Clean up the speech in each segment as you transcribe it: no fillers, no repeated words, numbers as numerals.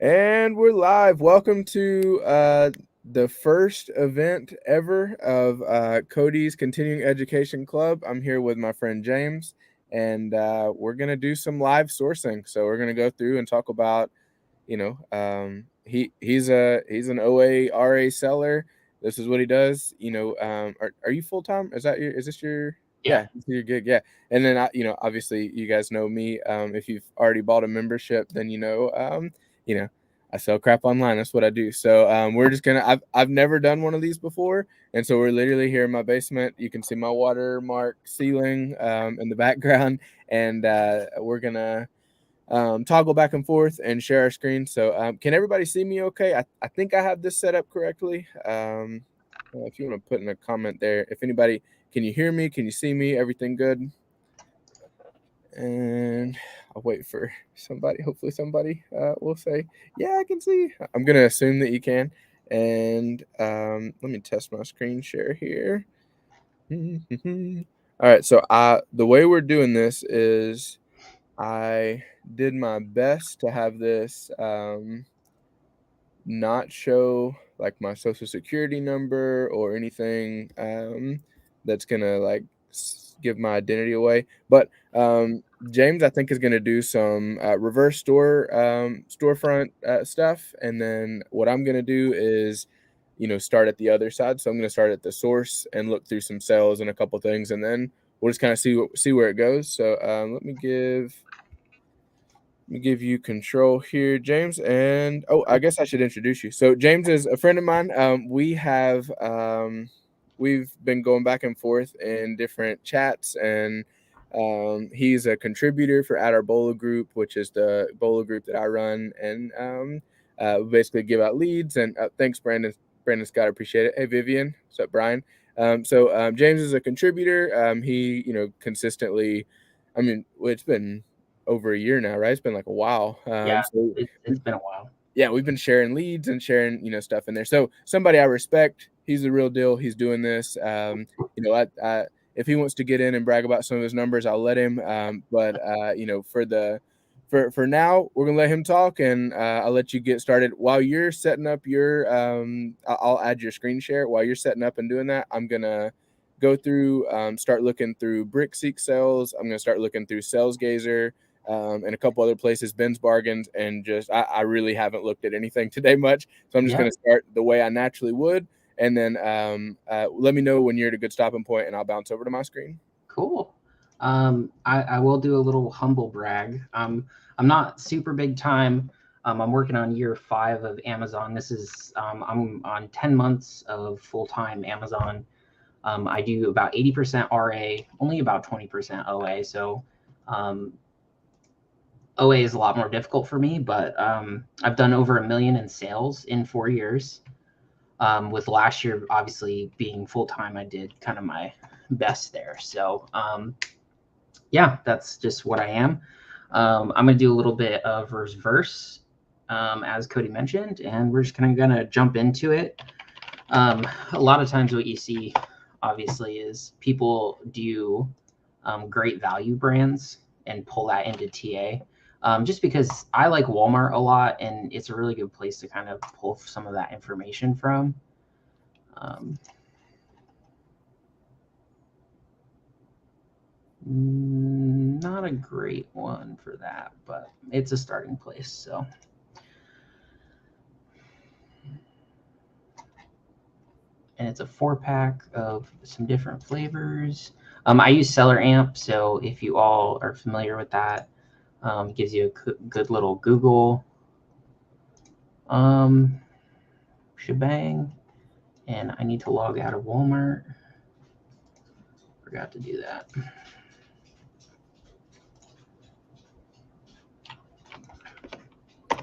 And we're live. Welcome to the first event ever of Cody's Continuing Education Club. I'm here with my friend James, and we're gonna do some live sourcing. So we're gonna go through and talk about, he's an OA RA seller. This is what he does. Are you full time? Is this your Yeah. this is your gig? Yeah. And then obviously you guys know me. If you've already bought a membership, then you know, I sell crap online. That's what I do. So we're just gonna. I've never done one of these before, and so we're literally here in my basement. You can see my watermark ceiling in the background, and we're gonna toggle back and forth and share our screen. So can everybody see me? Okay, I think I have this set up correctly. If you want to put in a comment there, if anybody, can you hear me? Can you see me? Everything good? And I'll wait for somebody. Hopefully somebody will say, yeah, I can see. I'm going to assume that you can. And let me test my screen share here. All right. So the way we're doing this is I did my best to have this not show like my social security number or anything that's going to like give my identity away. But James, I think, is going to do some reverse storefront stuff, and then what I'm going to do is, start at the other side. So I'm going to start at the source and look through some sales and a couple things, and then we'll just kind of see where it goes. So let me give you control here, James. And I guess I should introduce you. So James is a friend of mine. We've been going back and forth in different chats, and he's a contributor for At Our Bolo Group, which is the Bolo group that I run, and we basically give out leads. And thanks, Brandon. Brandon Scott, appreciate it. Hey, Vivian, what's up, Brian? James is a contributor. He, consistently. I mean, it's been over a year now, right? It's been like a while. Yeah, it's been a while. Yeah, we've been sharing leads and sharing, stuff in there. So somebody I respect, he's the real deal. He's doing this. If he wants to get in and brag about some of his numbers, I'll let him. For now, we're gonna let him talk, and I'll let you get started. While you're setting up your, I'll add your screen share. While you're setting up and doing that, I'm gonna go through, start looking through BrickSeek sales. I'm gonna start looking through SalesGazer and a couple other places, Ben's Bargains, and just I really haven't looked at anything today much, so I'm just Yeah, going to start the way I naturally would, and then let me know when you're at a good stopping point, and I'll bounce over to my screen. cool. I will do a little humble brag. I'm not super big time. I'm working on year 5 of Amazon. This is I'm on 10 months of full-time Amazon. I do about 80% RA, only about 20% OA. So OA is a lot more difficult for me, but I've done over $1 million in sales in 4 years. With last year obviously being full-time, I did kind of my best there. So yeah, that's just what I am. I'm gonna do a little bit of reverse, as Cody mentioned, and we're just kind of gonna jump into it. A lot of times what you see obviously is people do great value brands and pull that into TA. Just because I like Walmart a lot, and it's a really good place to kind of pull some of that information from. Not a great one for that, but it's a starting place. So and it's a 4-pack of some different flavors. I use Seller Amp, so if you all are familiar with that, it gives you a good little Google shebang. And I need to log out of Walmart. Forgot to do that.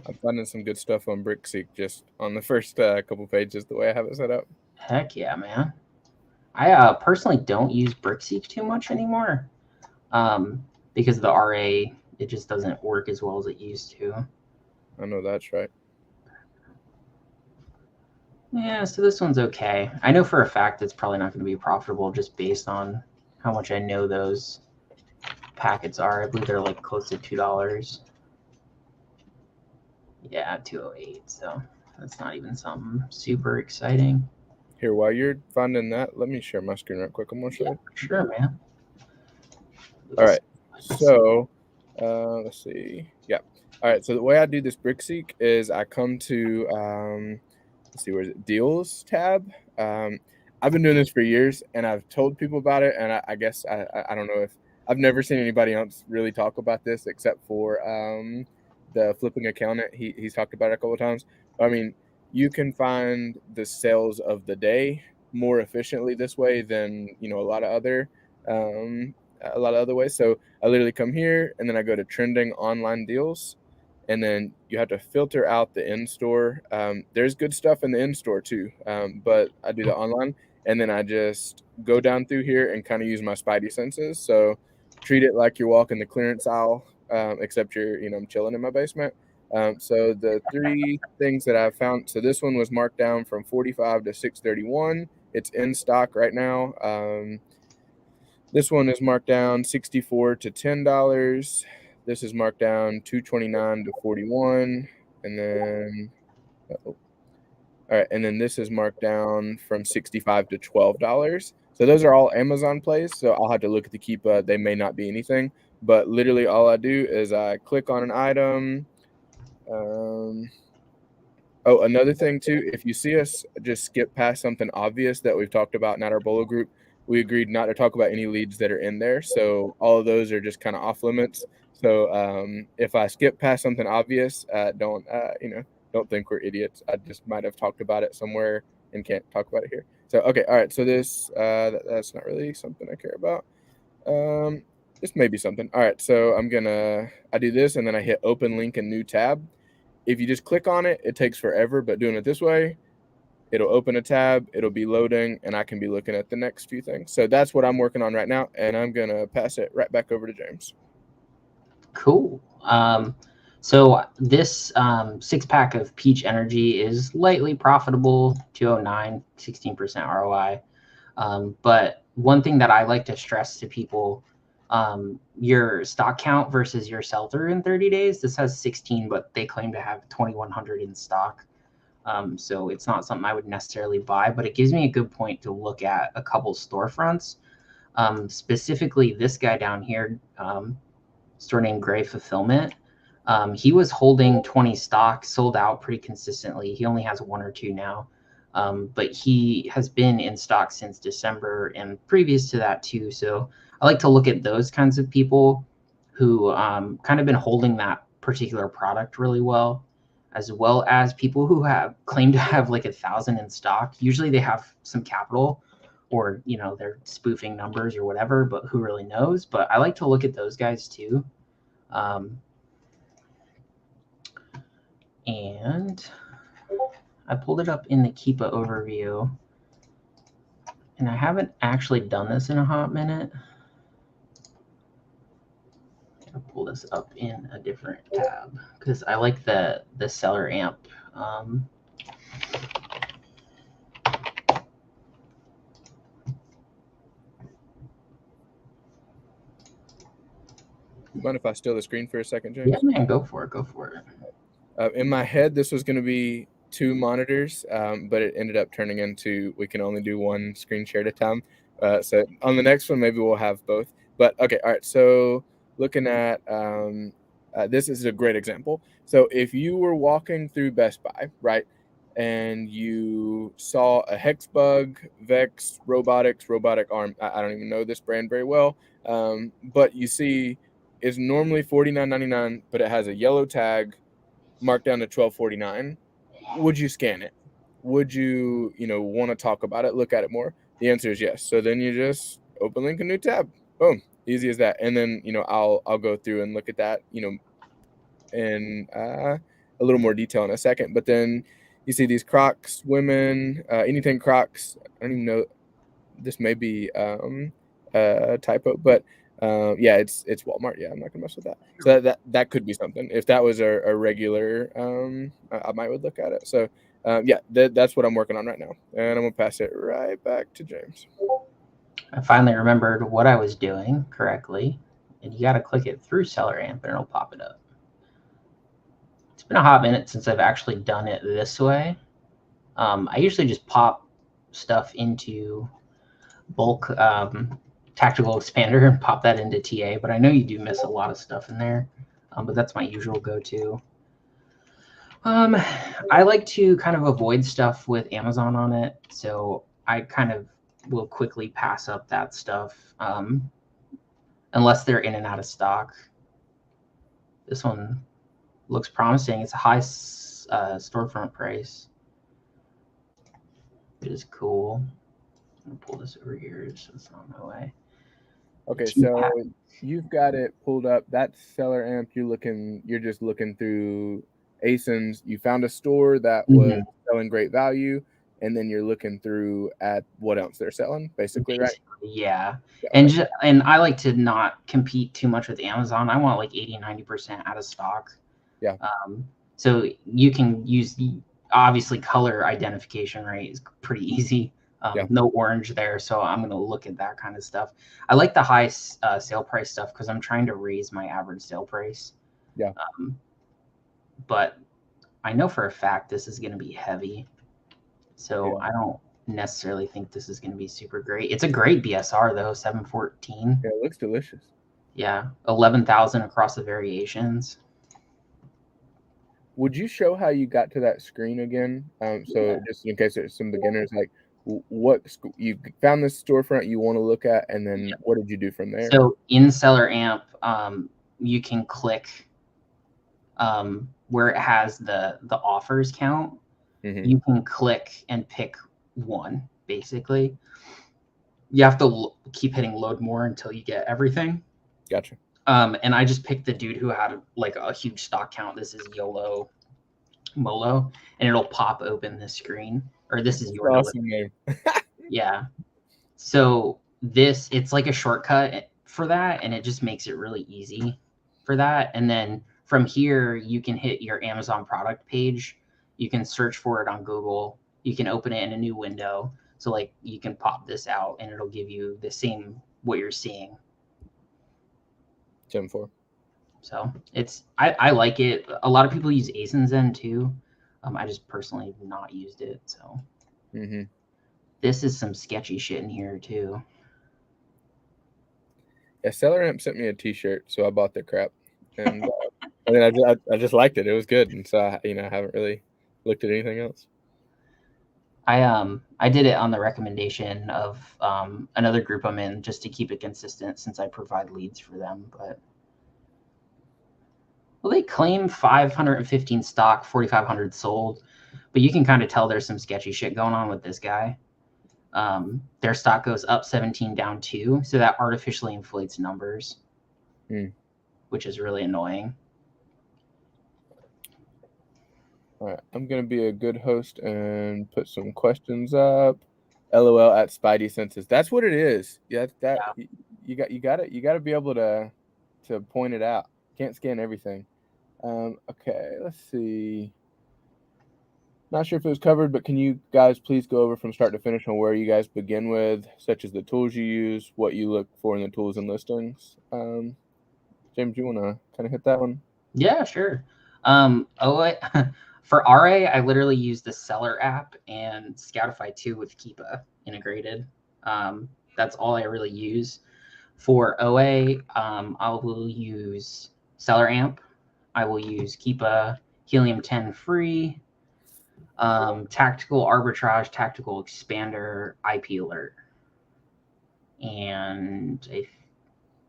I'm finding some good stuff on BrickSeek just on the first couple pages, the way I have it set up. Heck yeah, man. I personally don't use BrickSeek too much anymore, because the RA, it just doesn't work as well as it used to. I know that's right. Yeah, so this one's okay. I know for a fact it's probably not going to be profitable just based on how much I know those packets are. I believe they're like close to $2. Yeah, 208. So that's not even something super exciting. Here, while you're finding that, let me share my screen right quick. I'm gonna show Yeah, you. sure, man. All right. So, let's see. Yeah. All right. So the way I do this BrickSeek is I come to let's see, where is it? Deals tab. I've been doing this for years, and I've told people about it, and I guess I don't know if I've never seen anybody else really talk about this except for the flipping accountant. He's talked about it a couple of times. I mean, you can find the sales of the day more efficiently this way than a lot of other ways. So I literally come here and then I go to trending online deals, and then you have to filter out the in-store. There's good stuff in the in-store too, but I do the online, and then I just go down through here and kind of use my spidey senses. So treat it like you're walking the clearance aisle, except I'm chilling in my basement. So the three things that I found, so this one was marked down from 45 to 631. It's in stock right now. This one is marked down 64 to $10. This is marked down 229 to 41, and then all right, and then this is marked down from 65 to $12. So those are all Amazon plays. So I'll have to look at the Keepa. They may not be anything, but literally all I do is I click on an item. Oh, another thing too, if you see us just skip past something obvious that we've talked about in our Bolo group, we agreed not to talk about any leads that are in there. So all of those are just kind of off limits. So if I skip past something obvious, don't think we're idiots. I just might have talked about it somewhere and can't talk about it here. So okay, all right. So this that's not really something I care about. This may be something. All right, so I do this and then I hit open link in new tab. If you just click on it, it takes forever, but doing it this way, it'll open a tab, it'll be loading, and I can be looking at the next few things. So that's what I'm working on right now, and I'm going to pass it right back over to James. Cool. So this 6-pack of Peach Energy is lightly profitable, 209, 16% ROI. But one thing that I like to stress to people, your stock count versus your sell-through in 30 days. This has 16, but they claim to have 2,100 in stock. So it's not something I would necessarily buy, but it gives me a good point to look at a couple storefronts. Specifically, this guy down here, store named Gray Fulfillment. He was holding 20 stock, sold out pretty consistently. He only has 1 or 2 now. But he has been in stock since December and previous to that too. So I like to look at those kinds of people who kind of been holding that particular product really well as people who have claimed to have like 1,000 in stock. Usually they have some capital or, they're spoofing numbers or whatever, but who really knows? But I like to look at those guys too. And I pulled it up in the Keepa overview, and I haven't actually done this in a hot minute. I'll pull this up in a different tab because I like the seller amp. You mind if I steal the screen for a second, James? Yeah, man, go for it. In my head, this was going to be 2 monitors, but it ended up turning into we can only do 1 screen share at a time. So on the next one, maybe we'll have both. But okay, all right. So looking at this is a great example. So if you were walking through Best Buy, right, and you saw a Hexbug, Vex, robotic arm. I don't even know this brand very well, but you see is normally $49.99, but it has a yellow tag marked down to $12.49. Would you scan it? Would you want to talk about it, look at it more? The answer is yes. So then you just open link a new tab. Boom, easy as that. And then I'll go through and look at that in a little more detail in a second. But then you see these Crocs women, anything Crocs. I don't even know. This may be a typo, but yeah, it's Walmart. Yeah, I'm not gonna mess with that. So that could be something. If that was a regular, I might would look at it. So yeah, that's what I'm working on right now, and I'm gonna pass it right back to James. I finally remembered what I was doing correctly, and you got to click it through Seller Amp, and it'll pop it up. It's been a hot minute since I've actually done it this way. I usually just pop stuff into bulk tactical expander and pop that into TA, but I know you do miss a lot of stuff in there. But that's my usual go-to. I like to kind of avoid stuff with Amazon on it, so I kind of will quickly pass up that stuff unless they're in and out of stock. This one looks promising. It's a high storefront price, which is cool. I'm gonna pull this over here so it's not in my way. Okay, so you've got it pulled up. That seller amp you're just looking through ASINs. You found a store that was selling great value, and then you're looking through at what else they're selling, basically, right? Yeah. Okay. And I like to not compete too much with Amazon. I want like 80-90% out of stock. Yeah. So you can use obviously color identification, right, is pretty easy. No orange there, so I'm going to look at that kind of stuff. I like the high sale price stuff because I'm trying to raise my average sale price. Yeah. But I know for a fact this is going to be heavy, so I don't necessarily think this is going to be super great. It's a great BSR though, 714. Yeah, it looks delicious. Yeah, 11,000 across the variations. Would you show how you got to that screen again? So just in case there's some beginners, like what you found this storefront you want to look at, and then what did you do from there? So in Seller Amp, you can click where it has the offers count. You can click and pick one, basically. You have to keep hitting load more until you get everything. Gotcha. And I just picked the dude who had like a huge stock count. This is YOLO Molo, and it'll pop open the screen. Or this is your awesome name. Yeah. So it's like a shortcut for that, and it just makes it really easy for that. And then from here, you can hit your Amazon product page. You can search for it on Google. You can open it in a new window. So like you can pop this out and it'll give you the same what you're seeing. Gen 4. So I like it. A lot of people use ASINZen too. I just personally have not used it. So this is some sketchy shit in here too. Yeah, Seller Amp sent me a T-shirt, so I bought their crap, and I just liked it. It was good, and so I haven't really looked at anything else. I did it on the recommendation of another group I'm in just to keep it consistent since I provide leads for them. But well, they claim 515 stock, 4,500 sold, but you can kind of tell there's some sketchy shit going on with this guy. Their stock goes up 17, down 2, so that artificially inflates numbers, which is really annoying. All right, I'm gonna be a good host and put some questions up. LOL at Spidey senses. That's what it is. Yeah, you got to be able to point it out. Can't scan everything. Okay, let's see. Not sure if it was covered, but can you guys please go over from start to finish on where you guys begin with, such as the tools you use, what you look for in the tools and listings? James, you want to kind of hit that one? Yeah, sure. For RA, I literally use the Seller app and Scoutify 2 with Keepa integrated. That's all I really use. For OA, I will use Seller Amp. I will use Keepa, Helium 10 free, Tactical Arbitrage, Tactical Expander, IP Alert. And I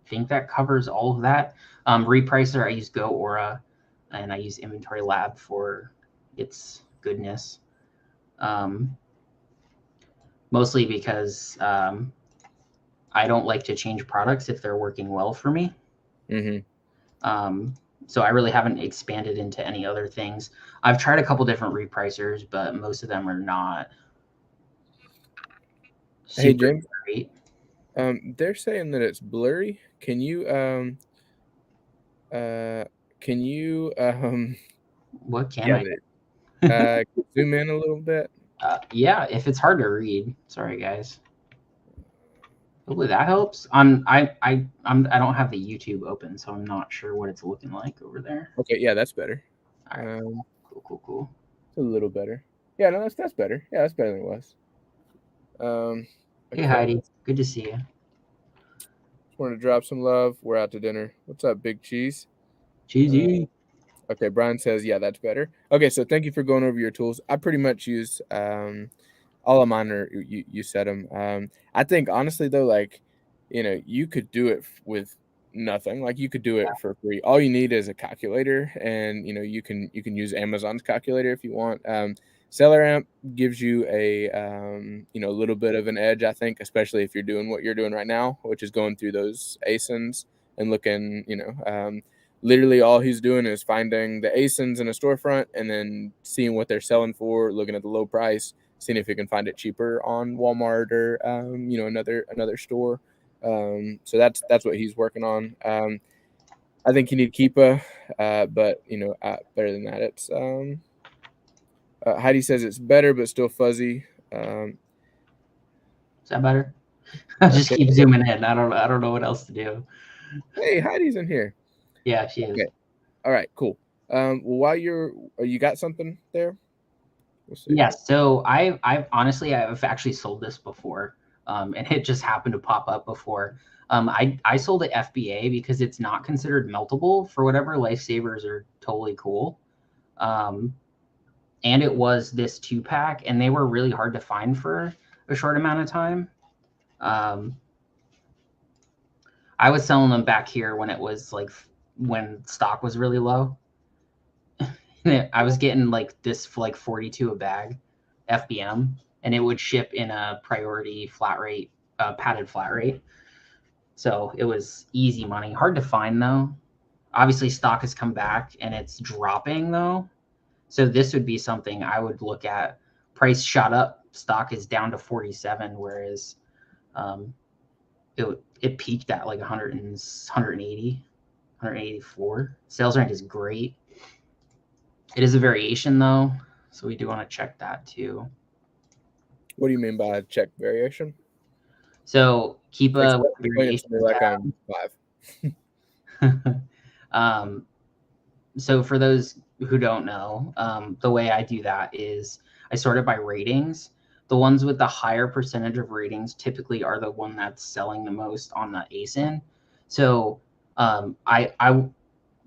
think that covers all of that. Repricer, I use Go Aura, and I use Inventory Lab for its goodness. Mostly because I don't like to change products if they're working well for me. So I really haven't expanded into any other things. I've tried a couple different repricers, but most of them are not super great. They're saying that it's blurry. Can you what can I zoom in a little bit? Yeah, if it's hard to read. Sorry, guys. Hopefully that helps. I don't have the YouTube open, so I'm not sure what it's looking like over there. Okay, yeah, that's better. All right. Cool. It's a little better. Yeah, no, that's better. Yeah, that's better than it was. Hey, Okay. Heidi. Good to see you. Just wanted to drop some love. We're out to dinner. What's up, Big Cheese? Cheesy. Okay, Brian says, yeah, that's better. Okay, so thank you for going over your tools. I pretty much use all of mine are you said them. I think honestly though, like, you could do it with nothing. Like you could do it for free. All you need is a calculator, and you can use Amazon's calculator if you want. Seller Amp gives you a little bit of an edge, I think, especially if you're doing what you're doing right now, which is going through those ASINs and looking, literally all he's doing is finding the ASINs in a storefront and then seeing what they're selling for, looking at the low price, seeing if he can find it cheaper on Walmart or another store. So that's what he's working on. I think you need Keepa, but better than that, it's Heidi says it's better but still fuzzy. Is that better? I just keep zooming in. I don't know what else to do. Hey, Heidi's in here. Yeah, she is. Okay. All right, cool. Well, while you got something there? We'll see. Yeah, so I've honestly actually sold this before, and it just happened to pop up before. I sold it FBA because it's not considered meltable for whatever. Lifesavers are totally cool, and it was this 2-pack, and they were really hard to find for a short amount of time. I was selling them back here when it was like when stock was really low. I was getting like this for like 42 a bag FBM, and it would ship in a priority flat rate, padded flat rate. So it was easy money. Hard to find though. Obviously stock has come back and it's dropping though. So this would be something I would look at. Price shot up, stock is down to 47, whereas it peaked at like 100 and 180, 184. Sales rank is great. It is a variation though, so we do want to check that too. What do you mean by check variation? So keep a variation like I'm 5. So for those who don't know, the way I do that is I sort it by ratings. The ones with the higher percentage of ratings typically are the one that's selling the most on the ASIN. So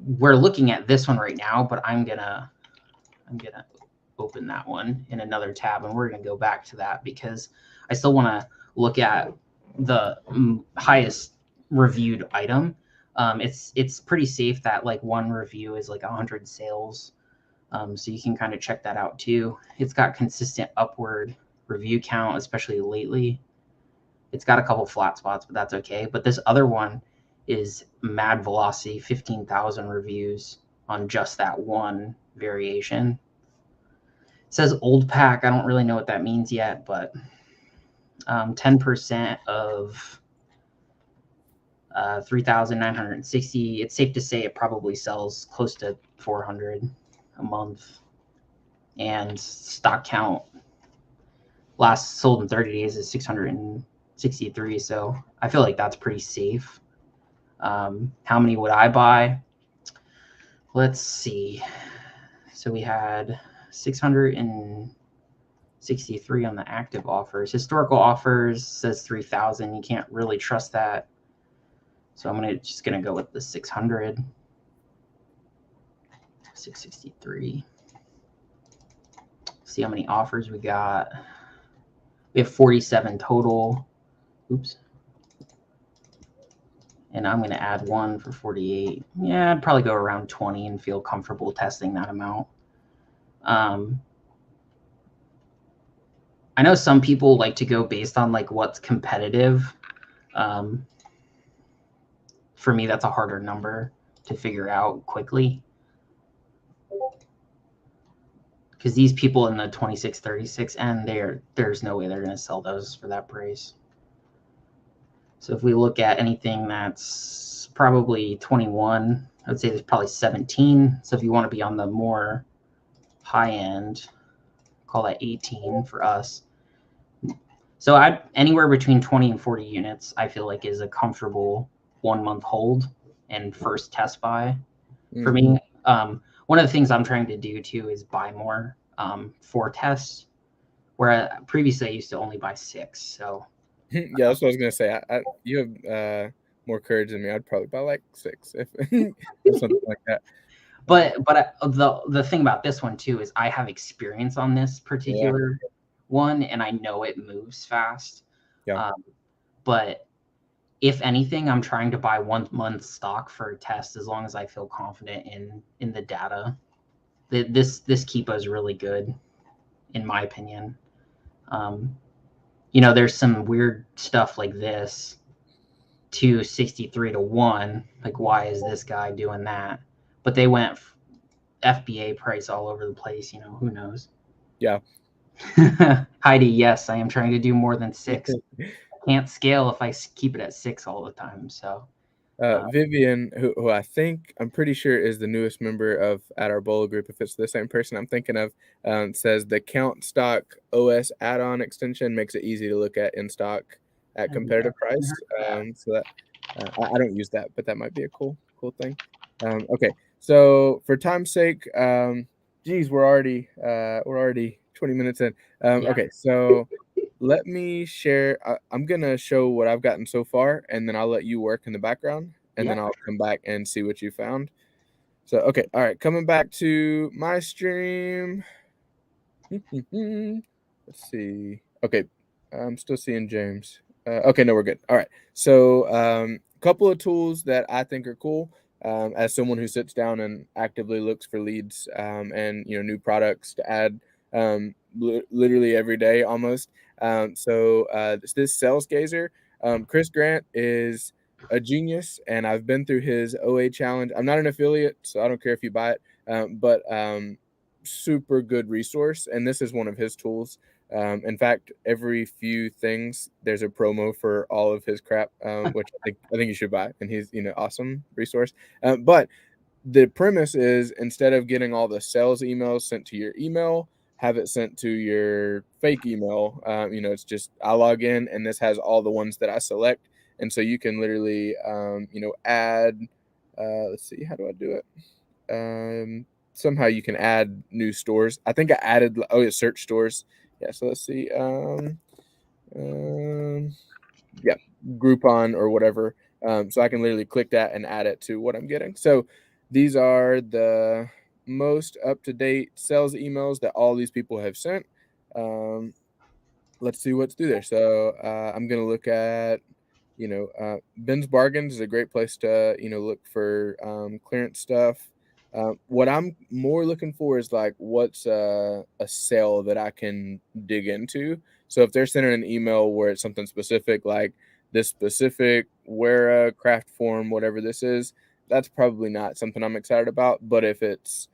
we're looking at this one right now, but I'm gonna open that one in another tab, and we're gonna go back to that because I still want to look at the highest reviewed item. It's pretty safe that like one review is like 100 sales. So you can kind of check that out too. It's got consistent upward review count, especially lately. It's got a couple flat spots, but that's okay. But this other one is mad velocity, 15,000 reviews on just that one variation. It says old pack. I don't really know what that means yet, but 10% of 3,960. It's safe to say it probably sells close to 400 a month. And stock count last sold in 30 days is 663. So I feel like that's pretty safe. How many would I buy? Let's see. So we had 663 on the active offers. Historical offers says 3,000. You can't really trust that. So I'm just gonna go with the 600. 663. See how many offers we got. We have 47 total. Oops. And I'm gonna add one for 48. Yeah, I'd probably go around 20 and feel comfortable testing that amount. I know some people like to go based on like what's competitive. For me, that's a harder number to figure out quickly. Because these people in the 2636 end, there's no way they're going to sell those for that price. So if we look at anything that's probably 21, I would say there's probably 17. So if you want to be on the more high end, call that 18 for us. So anywhere between 20 and 40 units, I feel like is a comfortable 1 month hold and first test buy for me. one of the things I'm trying to do too is buy more for tests, where previously I used to only buy 6. So Yeah, that's what I was gonna say. You have more courage than me. I'd probably buy like 6 if if something like that. but the thing about this one too is I have experience on this Yeah, particular one, and I know it moves fast. yeah. But if anything, I'm trying to buy 1 month stock for a test as long as I feel confident in the data. This Keepa is really good, in my opinion. There's some weird stuff like this, 263 to 1. Like, why is this guy doing that? But they went FBA price all over the place. Who knows? Yeah. Heidi, yes, I am trying to do more than 6. I can't scale if I keep it at 6 all the time. So Vivian, who I'm pretty sure is the newest member at our bowler group, if it's the same person I'm thinking of, says the Count Stock OS add-on extension makes it easy to look at in stock at competitive price. So that I don't use that, but that might be a cool thing. Okay, so for time's sake, geez, we're already 20 minutes in. yeah, Okay, so let me share. I'm gonna show what I've gotten so far, and then I'll let you work in the background, and then yeah, I'll come back and see what you found. So, okay, all right, coming back to my stream. Let's see. Okay, I'm still seeing James. Okay, no, we're good. All right. So, couple of tools that I think are cool. As someone who sits down and actively looks for leads, and new products to add, literally every day almost. This Sales Gazer, Chris Grant is a genius, and I've been through his OA challenge. I'm not an affiliate, so I don't care if you buy it. But super good resource, and this is one of his tools. In fact, every few things there's a promo for all of his crap, which I think you should buy, and he's awesome resource. But the premise is, instead of getting all the sales emails sent to your email, have it sent to your fake email. It's just I log in, and this has all the ones that I select, and so you can literally add. Let's see, how do I do it? Somehow you can add new stores. I think I added search stores. Yeah, so let's see. Yeah, Groupon or whatever. So I can literally click that and add it to what I'm getting. So these are the most up-to-date sales emails that all these people have sent. Let's see what's through there. So I'm gonna look at Ben's Bargains is a great place to look for clearance stuff. What I'm more looking for is like what's a sale that I can dig into. So if they're sending an email where it's something specific, like this specific wear a craft form, whatever this is, that's probably not something I'm excited about. But if it's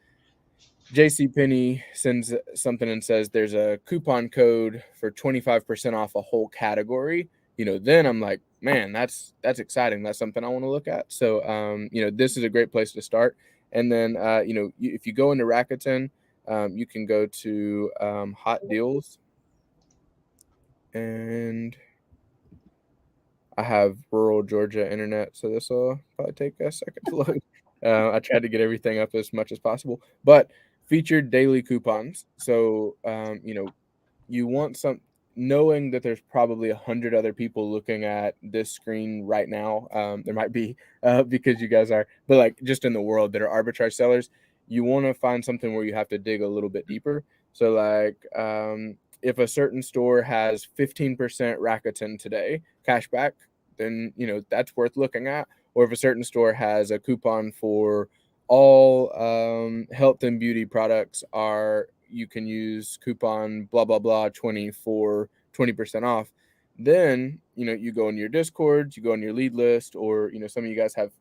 JCPenney sends something and says there's a coupon code for 25% off a whole category, then I'm like, man, that's exciting. That's something I want to look at. So, this is a great place to start. And then, if you go into Rakuten, you can go to Hot Deals, and I have rural Georgia internet, so this will probably take a second to load. I tried to get everything up as much as possible, but featured daily coupons. So, you want knowing that there's probably 100 other people looking at this screen right now. There might be, because you guys are, but like just in the world that are arbitrage sellers, you want to find something where you have to dig a little bit deeper. So like, if a certain store has 15% Rakuten today, cashback, then that's worth looking at. Or if a certain store has a coupon for all health and beauty products, you can use coupon blah blah blah 20 for 20% off, then you go in your Discord, you go on your lead list, or some of you guys have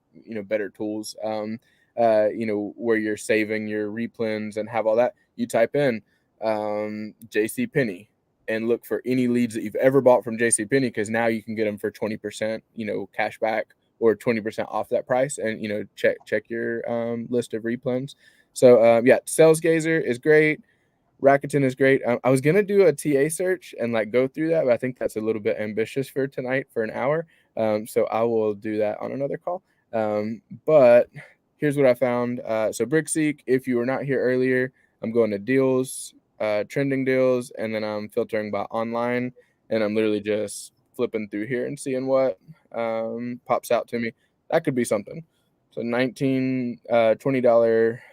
better tools, where you're saving your replens and have all that. You type in JC Penney and look for any leads that you've ever bought from JC Penney, because now you can get them for 20% cash back or 20% off that price, and check your list of replens. So yeah, Sales Gazer is great. Rakuten is great. I was gonna do a TA search and like go through that, but I think that's a little bit ambitious for tonight for an hour. So I will do that on another call. But here's what I found. So BrickSeek, if you were not here earlier, I'm going to deals, trending deals, and then I'm filtering by online, and I'm literally just flipping through here and seeing what pops out to me. That could be something. So $20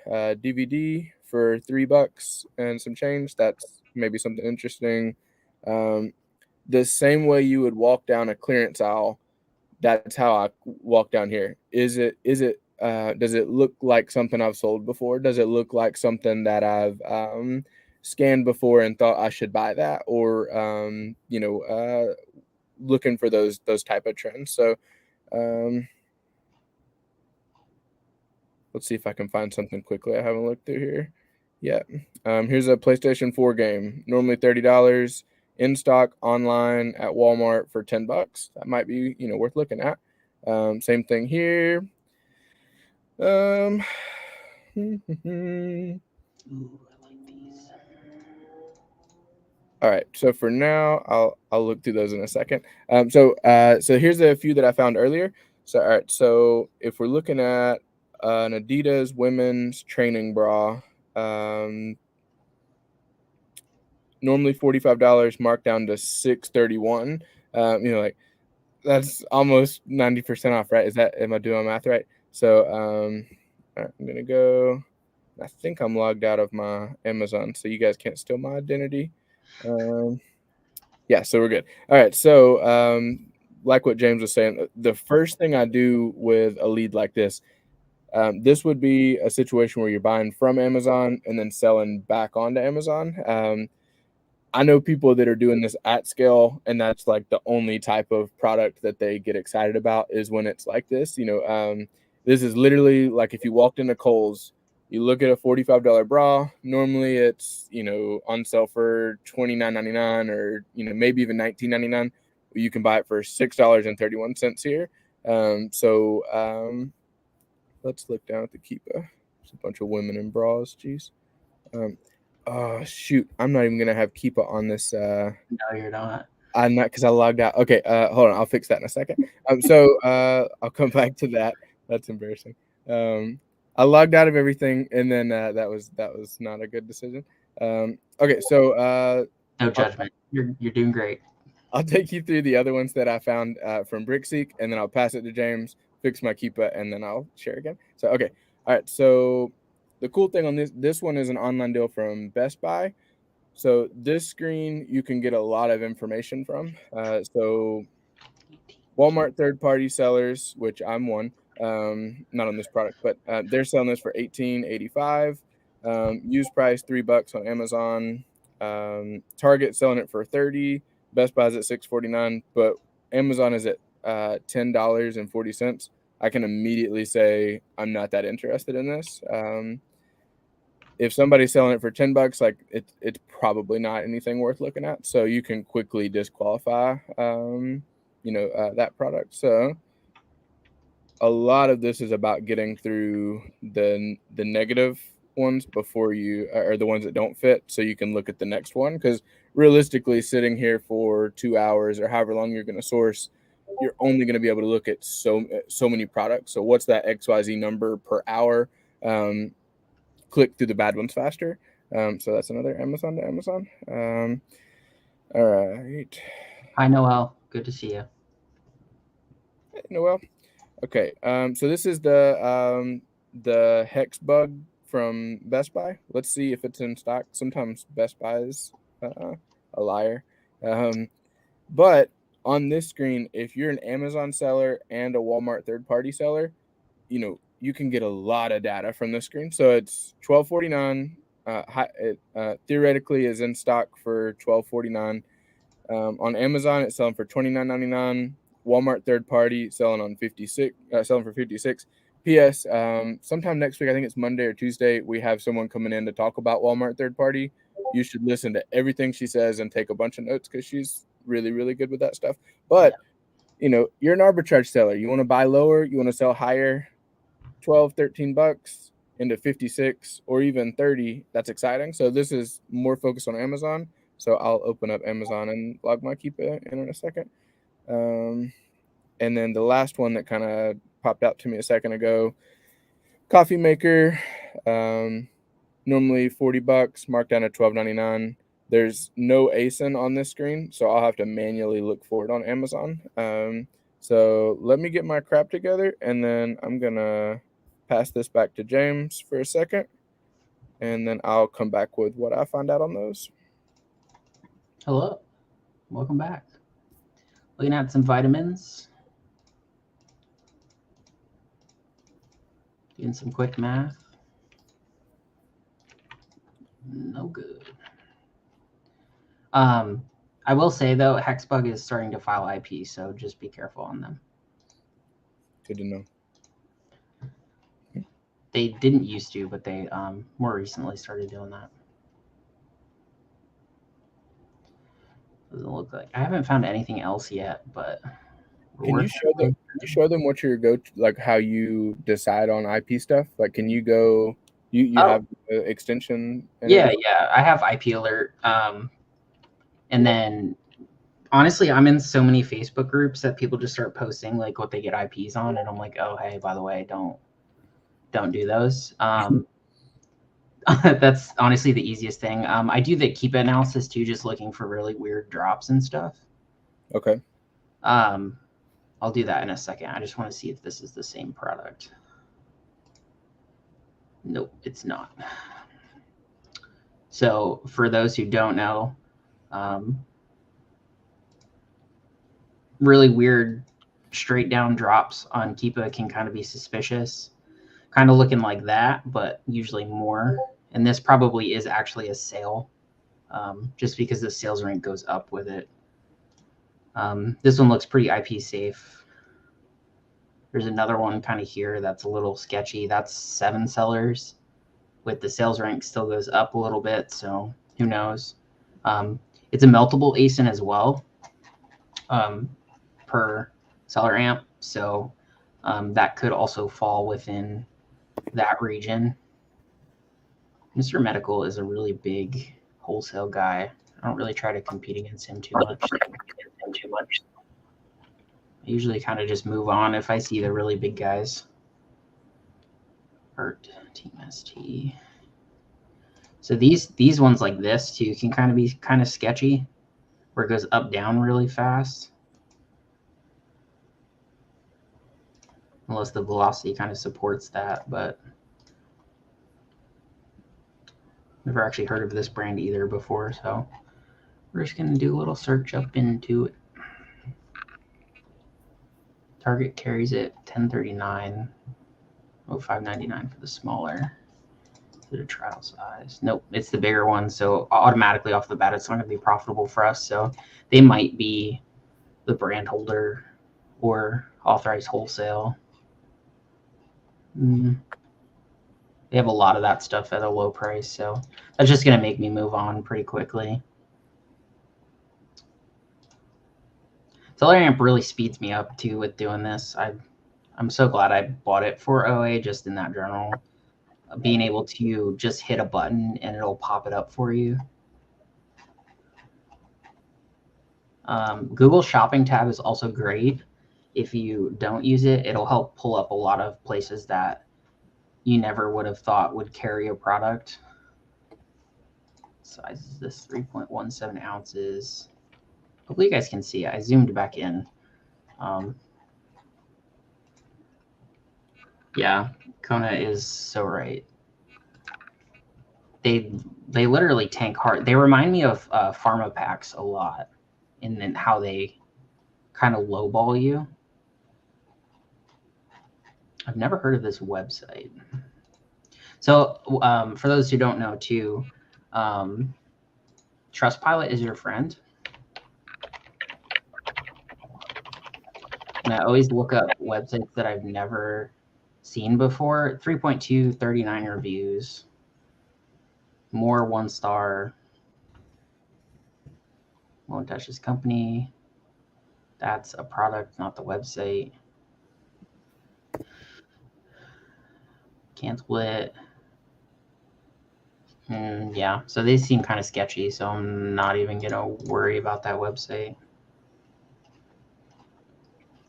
DVD for $3 and some change. That's maybe something interesting. The same way you would walk down a clearance aisle, that's how I walk down here. Does it look like something I've sold before? Does it look like something that I've scanned before and thought I should buy that? Or looking for those type of trends. So let's see if I can find something quickly. I haven't looked through here yet. Here's a PlayStation 4 game, normally $30, in stock online at Walmart for $10. That might be worth looking at. Same thing here. Ooh, I like these. All right, so for now, I'll look through those in a second. So here's a few that I found earlier. So all right, so if we're looking at an Adidas women's training bra, normally $45, marked down to $631. Like that's almost 90% off, right? Am I doing my math right? So all right, I'm gonna go. I think I'm logged out of my Amazon, so you guys can't steal my identity. Yeah, so we're good. All right, so like what James was saying, the first thing I do with a lead like this would be a situation where you're buying from Amazon and then selling back onto Amazon. I know people that are doing this at scale, and that's like the only type of product that they get excited about is when it's like this. This is literally like if you walked into Kohl's, you look at a $45 bra. Normally, it's on sale for $29.99 or maybe even $19.99. You can buy it for $6.31 here. Let's look down at the Keepa. There's a bunch of women in bras. Jeez. Oh shoot, I'm not even gonna have Keepa on this. No, you're not. I'm not because I logged out. Okay, hold on, I'll fix that in a second. I'll come back to that. That's embarrassing. I logged out of everything, and then that was not a good decision. Okay, so No judgment. You're doing great. I'll take you through the other ones that I found from BrickSeek, and then I'll pass it to James, fix my Keepa, and then I'll share again. So okay, all right. So the cool thing on this one is an online deal from Best Buy. So this screen you can get a lot of information from. So Walmart third-party sellers, which I'm one, not on this product, but they're selling this for $18.85. Used price $3 on Amazon. Target selling it for $30. Best Buy's at $6.49, but Amazon is at $10.40. I can immediately say I'm not that interested in this. If somebody's selling it for $10, like it's probably not anything worth looking at. So you can quickly disqualify, that product. So a lot of this is about getting through the negative ones before you or the ones that don't fit, so you can look at the next one. Because realistically, sitting here for 2 hours or however long you're going to source, you're only going to be able to look at so many products. So what's that XYZ number per hour? Click through the bad ones faster. So that's another Amazon to Amazon. All right. Hi, Noel. Good to see you. Hey, Noel. Okay. So this is the Hex Bug from Best Buy. Let's see if it's in stock. Sometimes Best Buy is a liar. But on this screen, if you're an Amazon seller and a Walmart third-party seller, you can get a lot of data from the screen. So it's $12.49. It theoretically is in stock for $12.49. On Amazon, it's selling for $29.99. Walmart third party selling for 56. P.S. Sometime next week, I think it's Monday or Tuesday, we have someone coming in to talk about Walmart third party. You should listen to everything she says and take a bunch of notes because she's really, really good with that stuff. But you're an arbitrage seller. You want to buy lower, you want to sell higher. $12-13 into 56 or even 30. That's exciting. So this is more focused on Amazon. So I'll open up Amazon and log my Keepa in a second. And then the last one that kind of popped out to me a second ago coffee maker, normally $40, marked down at $12.99. There's no ASIN on this screen, so I'll have to manually look for it on Amazon. So let me get my crap together, and then I'm gonna pass this back to James for a second, and then I'll come back with what I find out on those. Hello, welcome back. Looking at some vitamins. Doing some quick math. No good. I will say though, Hexbug is starting to file IP, so just be careful on them. Good to know. They didn't used to, but they more recently started doing that. Doesn't look like I haven't found anything else yet, but Can you show them what your like how you decide on IP stuff? Like, can you go? You have the extension? And yeah, everything? yeah. I have IP alert. And then honestly, I'm in so many Facebook groups that people just start posting like what they get IPs on, and I'm like, oh hey, by the way, don't do those. That's honestly the easiest thing. I do the keep analysis too, just looking for really weird drops and stuff. Okay. I'll do that in a second. I just want to see if this is the same product. Nope, it's not. So for those who don't know, really weird straight down drops on Keepa can kind of be suspicious. Kind of looking like that, but usually more. And this probably is actually a sale, just because the sales rank goes up with it. This one looks pretty IP safe. There's another one kind of here that's a little sketchy. That's 7 sellers, with the sales rank still goes up a little bit, so who knows. It's a meltable ASIN as well, per seller amp, so that could also fall within that region. Mr. Medical is a really big wholesale guy. I don't really try to compete against him too much. I usually kind of just move on if I see the really big guys. Art, Team ST. So these ones like this too can kind of be kind of sketchy, where it goes up down really fast. Unless the velocity kind of supports that, but never actually heard of this brand either before, so we're just gonna do a little search up into it. Target carries it 1039. Oh, 599 for the smaller. The trial size. Nope, it's the bigger one, so automatically off the bat it's not gonna be profitable for us. So they might be the brand holder or authorized wholesale. They have a lot of that stuff at a low price, so that's just gonna make me move on pretty quickly. Seller amp really speeds me up too with doing this. I'm so glad I bought it for OA, just in that general. Being able to just hit a button and it'll pop it up for you. Google Shopping tab is also great. If you don't use it, it'll help pull up a lot of places that you never would have thought would carry a product. Size is this 3.17 ounces. Hopefully you guys can see it. I zoomed back in. Yeah, Kona is so right. They literally tank hard. They remind me of pharma packs a lot, and then how they kind of lowball you. I've never heard of this website. So for those who don't know too, Trustpilot is your friend. And I always look up websites that I've never seen before. 3.2, 39 reviews. More 1 star. Won't touch this company. That's a product, not the website. Cancel it. Yeah, so they seem kind of sketchy, so I'm not even going to worry about that website.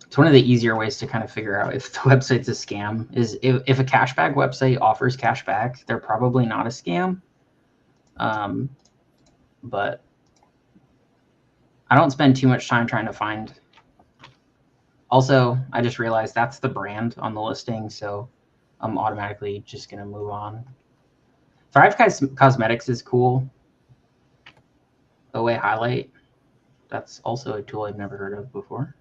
It's one of the easier ways to kind of figure out if the website's a scam is if a cashback website offers cashback, they're probably not a scam. But I don't spend too much time trying to find. Also, I just realized that's the brand on the listing, so I'm automatically just going to move on. Thrive Cosmetics is cool. OA Highlight. That's also a tool I've never heard of before.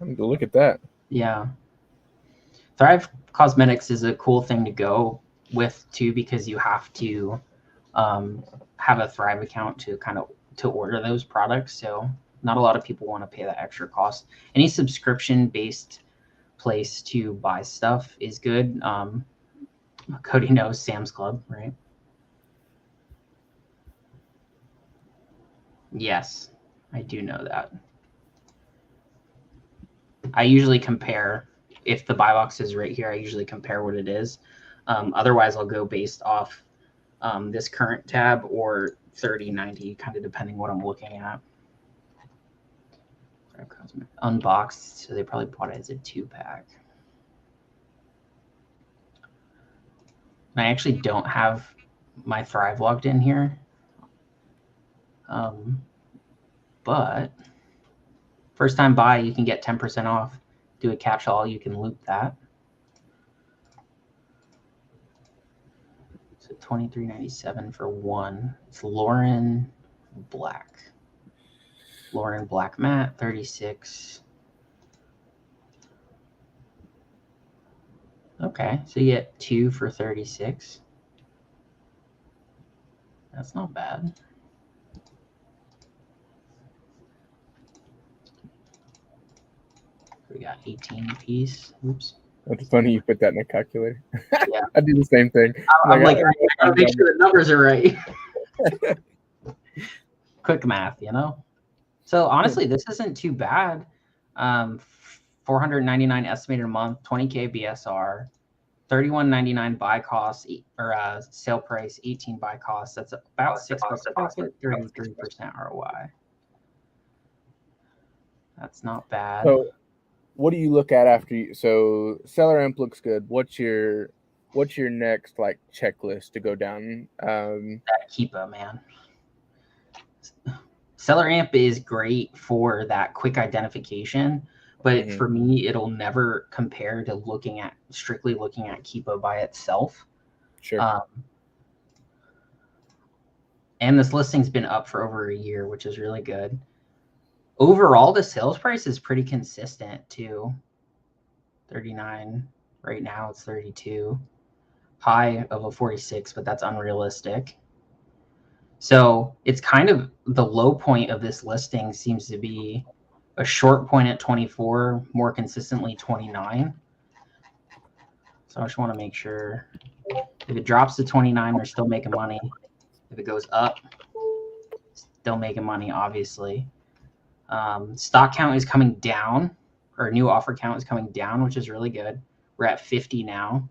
I need to look at that. Yeah. Thrive Cosmetics is a cool thing to go with too, because you have to have a Thrive account to order those products. So not a lot of people want to pay that extra cost. Any subscription-based place to buy stuff is good. Cody knows Sam's Club, right? Yes, I do know that. I usually compare, if the buy box is right here, I usually compare what it is. Otherwise, I'll go based off this current tab or 3090, kind of depending what I'm looking at. Unboxed, so they probably bought it as a 2-pack. And I actually don't have my Thrive logged in here. But first time buy, you can get 10% off. Do a catch-all, you can loop that. So $23.97 for one. It's Lauren Black. Lauren Black Matte, 36. Okay, so you get 2 for 36. That's not bad. We got 18 piece. Oops. That's funny you put that in a calculator. Yeah. I do the same thing. I'm like I gotta make sure the numbers are right. Quick math, you know? So honestly, this isn't too bad. $499 estimated a month, 20K BSR, $31.99 buy cost or sale price, 18 buy cost. That's about $6 profit, 33% ROI. That's not bad. So what do you look at after you? So Seller Amp looks good. What's your next like checklist to go down? That Keepa, man. Seller Amp is great for that quick identification, but for me, it'll never compare to strictly looking at Keepa by itself. Sure. And this listing's been up for over a year, which is really good. Overall, the sales price is pretty consistent too. 39 right now, it's 32. High of a 46, but that's unrealistic. So it's kind of the low point of this listing seems to be a short point at 24, more consistently 29. So I just want to make sure if it drops to 29, they're still making money. If it goes up, still making money, obviously. Stock count is coming down, or new offer count is coming down, which is really good. We're at 50 now,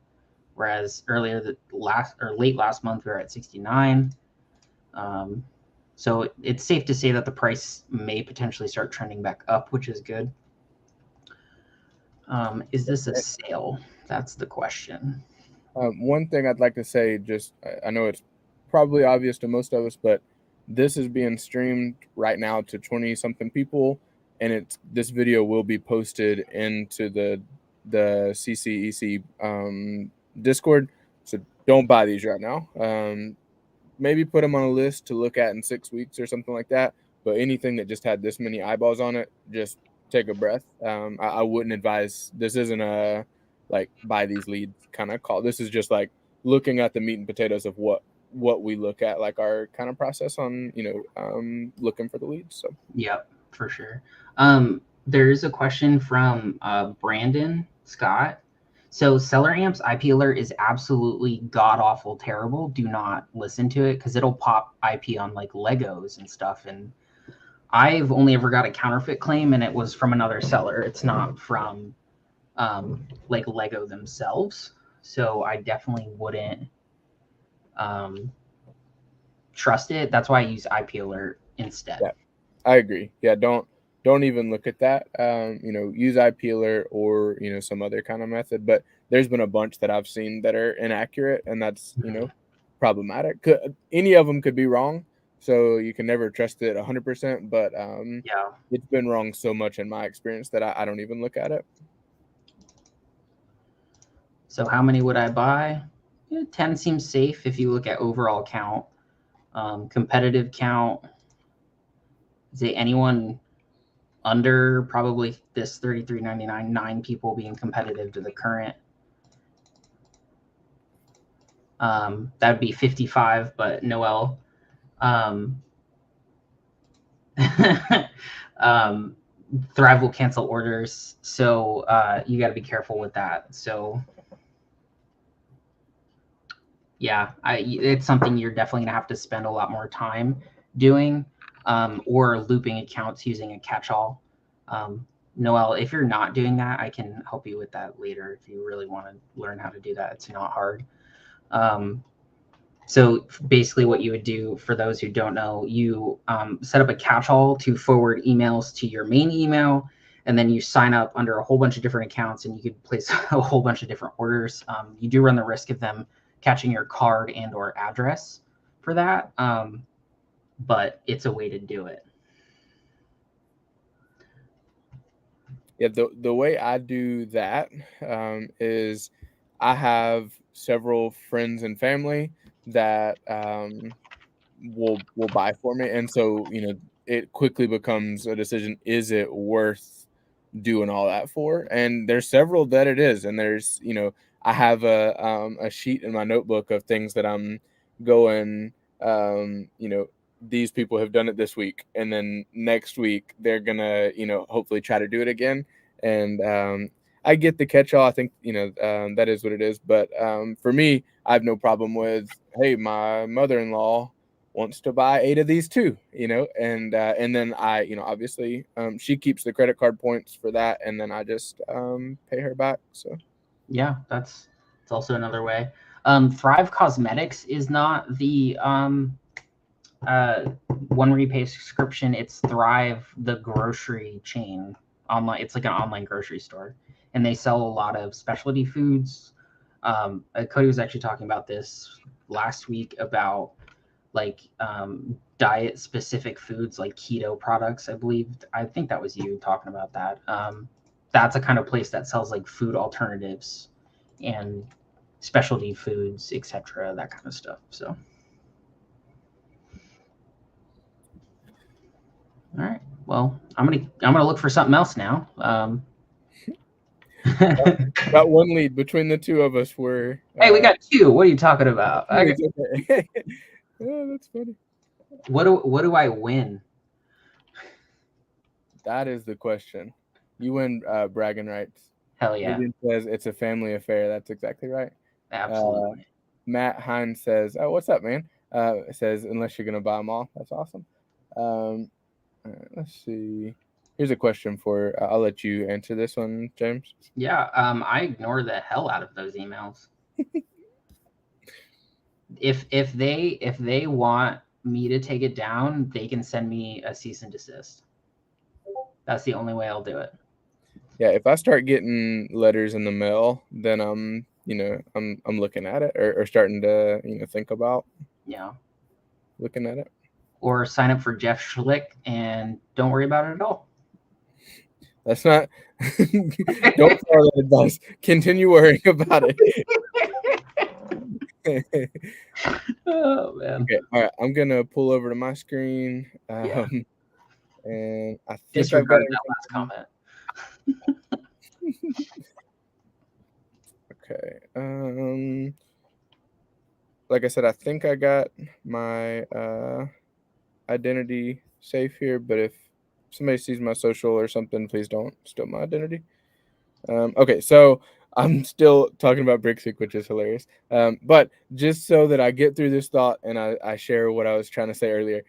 whereas late last month we were at 69. So it's safe to say that the price may potentially start trending back up, which is good. Is this a sale? That's the question. One thing I'd like to say, I know it's probably obvious to most of us, but this is being streamed right now to 20-something people, and this video will be posted into the CCEC Discord. So don't buy these right now. Maybe put them on a list to look at in 6 weeks or something like that. But anything that just had this many eyeballs on it, just take a breath. I wouldn't advise. This isn't a like buy these leads kind of call. This is just like looking at the meat and potatoes of what we look at, like our kind of process on looking for the leads. So yep, for sure. There is a question from Brandon Scott. So Seller Amp's IP alert is absolutely god awful terrible. Do not listen to it because it'll pop IP on like Legos and stuff. And I've only ever got a counterfeit claim, and it was from another seller. It's not from like Lego themselves. So I definitely wouldn't trust it. That's why I use IP alert instead. Yeah, I agree. Yeah, don't don't even look at that. Use iPeeler or some other kind of method. But there's been a bunch that I've seen that are inaccurate, and that's problematic. Any of them could be wrong, so you can never trust it 100%. But Yeah. it's been wrong so much in my experience that I don't even look at it. So how many would I buy? 10 seems safe if you look at overall count. Competitive count, is it anyone under probably this 33.99, 9 people being competitive to the current? That'd be 55, but Noel. Thrive will cancel orders, so you got to be careful with that. So yeah, it's something you're definitely gonna have to spend a lot more time doing, or looping accounts using a catch-all. Noel, if you're not doing that, I can help you with that later if you really want to learn how to do that. It's not hard. So basically what you would do, for those who don't know, you set up a catch-all to forward emails to your main email, and then you sign up under a whole bunch of different accounts, and you could place a whole bunch of different orders. You do run the risk of them catching your card and or address for that, but it's a way to do it. Yeah, the way I do that is I have several friends and family that will buy for me, and so it quickly becomes a decision: is it worth doing all that for? And there's several that it is, and there's I have a sheet in my notebook of things that I'm going these people have done it this week, and then next week they're gonna hopefully try to do it again. And I get the catch-all. I think that is what it is. But for me, I have no problem with, hey, my mother-in-law wants to buy 8 of these too, and then I obviously she keeps the credit card points for that, and then I just pay her back. So yeah, it's also another way. Thrive Cosmetics is not the one where you pay a subscription. It's Thrive, the grocery chain online. It's like an online grocery store, and they sell a lot of specialty foods. Cody was actually talking about this last week about like diet specific foods, like keto products. I think that was you talking about that. That's a kind of place that sells like food alternatives and specialty foods, etc., that kind of stuff. So all right. Well, I'm gonna look for something else now. got one lead between the two of us. We're Hey, we got 2. What are you talking about? okay. Oh, that's funny. What do I win? That is the question. You win bragging rights. Hell yeah. Vivian says it's a family affair. That's exactly right. Absolutely. Matt Hines says, "Oh, what's up, man?" Says, "Unless you're gonna buy them all, that's awesome." Let's see. Here's a question for. I'll let you answer this one, James. Yeah. I ignore the hell out of those emails. if they want me to take it down, they can send me a cease and desist. That's the only way I'll do it. Yeah, if I start getting letters in the mail, then I'm looking at it or starting to think about looking at it. Or sign up for Jeff Schlick and don't worry about it at all. That's not. Don't follow that advice. Continue worrying about it. Oh man. Okay, all right. I'm gonna pull over to my screen, and I think I've got Disregard that last comment. Okay. Like I said, I think I got my identity safe here, but if somebody sees my social or something, please don't steal my identity. Okay, so I'm still talking about Brixik, which is hilarious. But just so that I get through this thought and I share what I was trying to say earlier.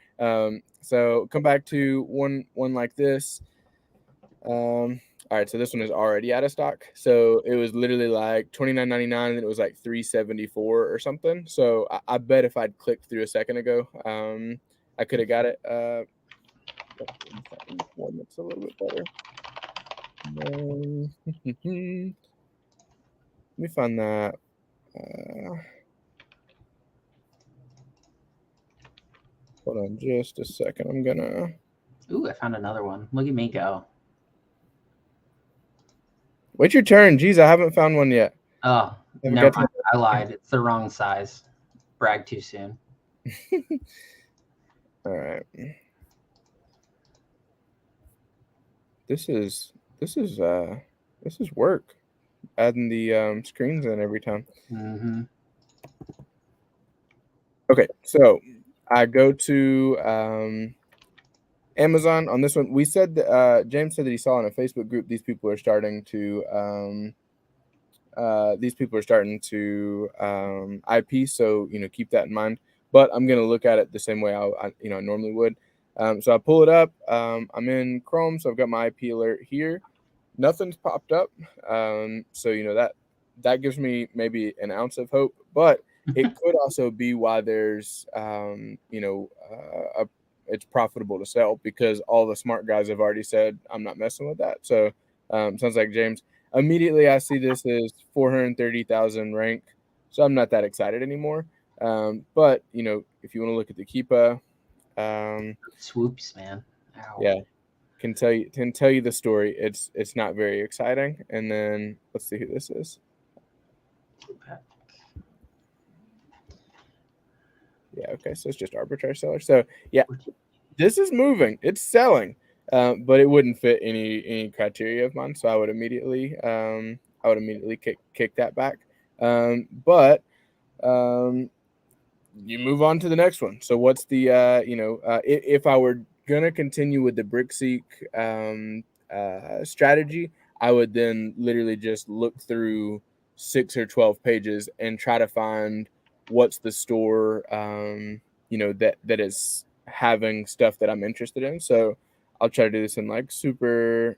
So come back to one like this. All right, so this one is already out of stock. So it was literally like $29.99, and then it was like $3.74 or something. So I bet if I'd clicked through a second ago, I could have got it. One that's a little bit better. Let me find that. Hold on just a second. I'm gonna. Ooh, I found another one. Look at me go. Wait your turn. Jeez, I haven't found one yet. Oh, never mind. I lied. It's the wrong size. Brag too soon. All right. This is work. Adding the screens in every time. Mm-hmm. Okay, so I go to Amazon on this one. We said that, James said that he saw in a Facebook group these people are starting to IP. So keep that in mind. But I'm gonna look at it the same way I normally would. So I pull it up. I'm in Chrome, so I've got my IP alert here. Nothing's popped up. So that gives me maybe an ounce of hope, but it could also be why there's it's profitable to sell, because all the smart guys have already said I'm not messing with that. So sounds like James. Immediately I see this as 430,000 rank, so I'm not that excited anymore. But if you want to look at the Keepa, swoops, man. Ow. yeah, can tell you the story. It's not very exciting. And then let's see who this is. Yeah, okay, so it's just arbitrary seller. So yeah, this is moving. It's selling, but it wouldn't fit any criteria of mine. So I would immediately kick that back. But you move on to the next one. So what's the if I were gonna continue with the BrickSeek strategy, I would then literally just look through 6 or 12 pages and try to find what's the store that is having stuff that I'm interested in. So I'll try to do this in like super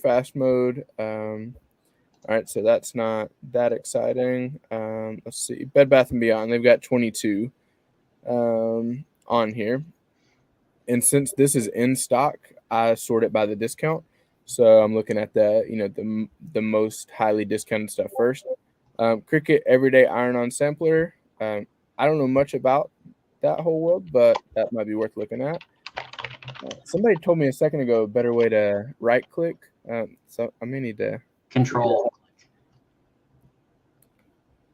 fast mode. All right, so that's not that exciting. Let's see, Bed Bath & Beyond, they've got 22 on here. And since this is in stock, I sort it by the discount. So I'm looking at the most highly discounted stuff first. Cricut Everyday Iron-On Sampler. I don't know much about that whole world, but that might be worth looking at. Somebody told me a second ago a better way to right-click. So I may need to...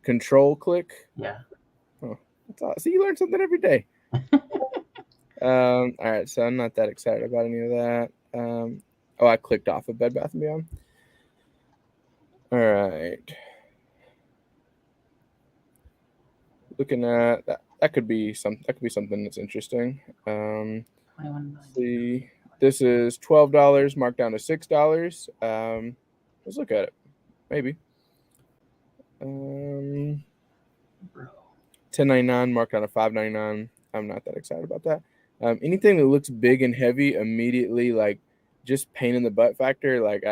Control click. Yeah. Oh, that's awesome. See, you learn something every day. All right, so I'm not that excited about any of that. I clicked off of Bed Bath & Beyond. All right. Looking at that, that could be something that's interesting. Let's see, this is $12 marked down to $6. Let's look at it. Maybe. 10.99 marked on a $5.99. I'm not that excited about that. Anything that looks big and heavy immediately, like just pain in the butt factor, like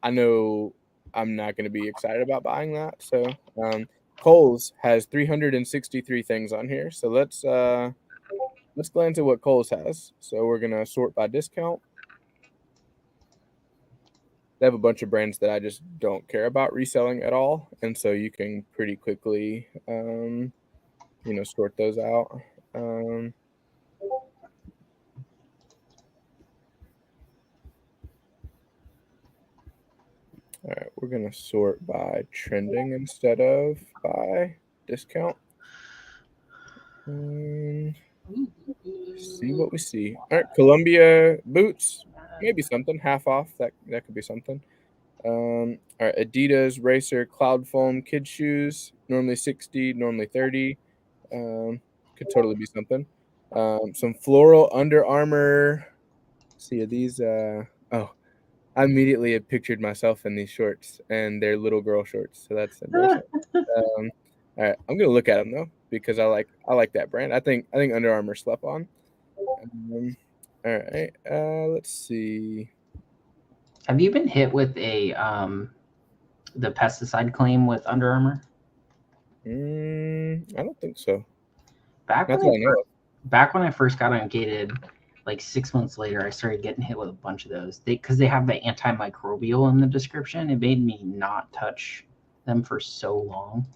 I know I'm not going to be excited about buying that. So Kohl's has 363 things on here. So let's glance at what Kohl's has. So we're going to sort by discount. They have a bunch of brands that I just don't care about reselling at all, and so you can pretty quickly sort those out. All right, we're gonna sort by trending instead of by discount. See what we see. All right, Columbia boots, maybe something half off. That could be something. All right, Adidas Racer Cloud Foam kids shoes, normally 60, normally 30. Could totally be something. Some floral Under Armour. See, these I immediately had pictured myself in these shorts, and they're little girl shorts, so that's embarrassing. All right, I'm gonna look at them though, because I like that brand. I think Under Armour slept on. All right, let's see. Have you been hit with the pesticide claim with Under Armour? I don't think so. Back when I first got on Gated, like 6 months later, I started getting hit with a bunch of those. Because they have the antimicrobial in the description, it made me not touch them for so long.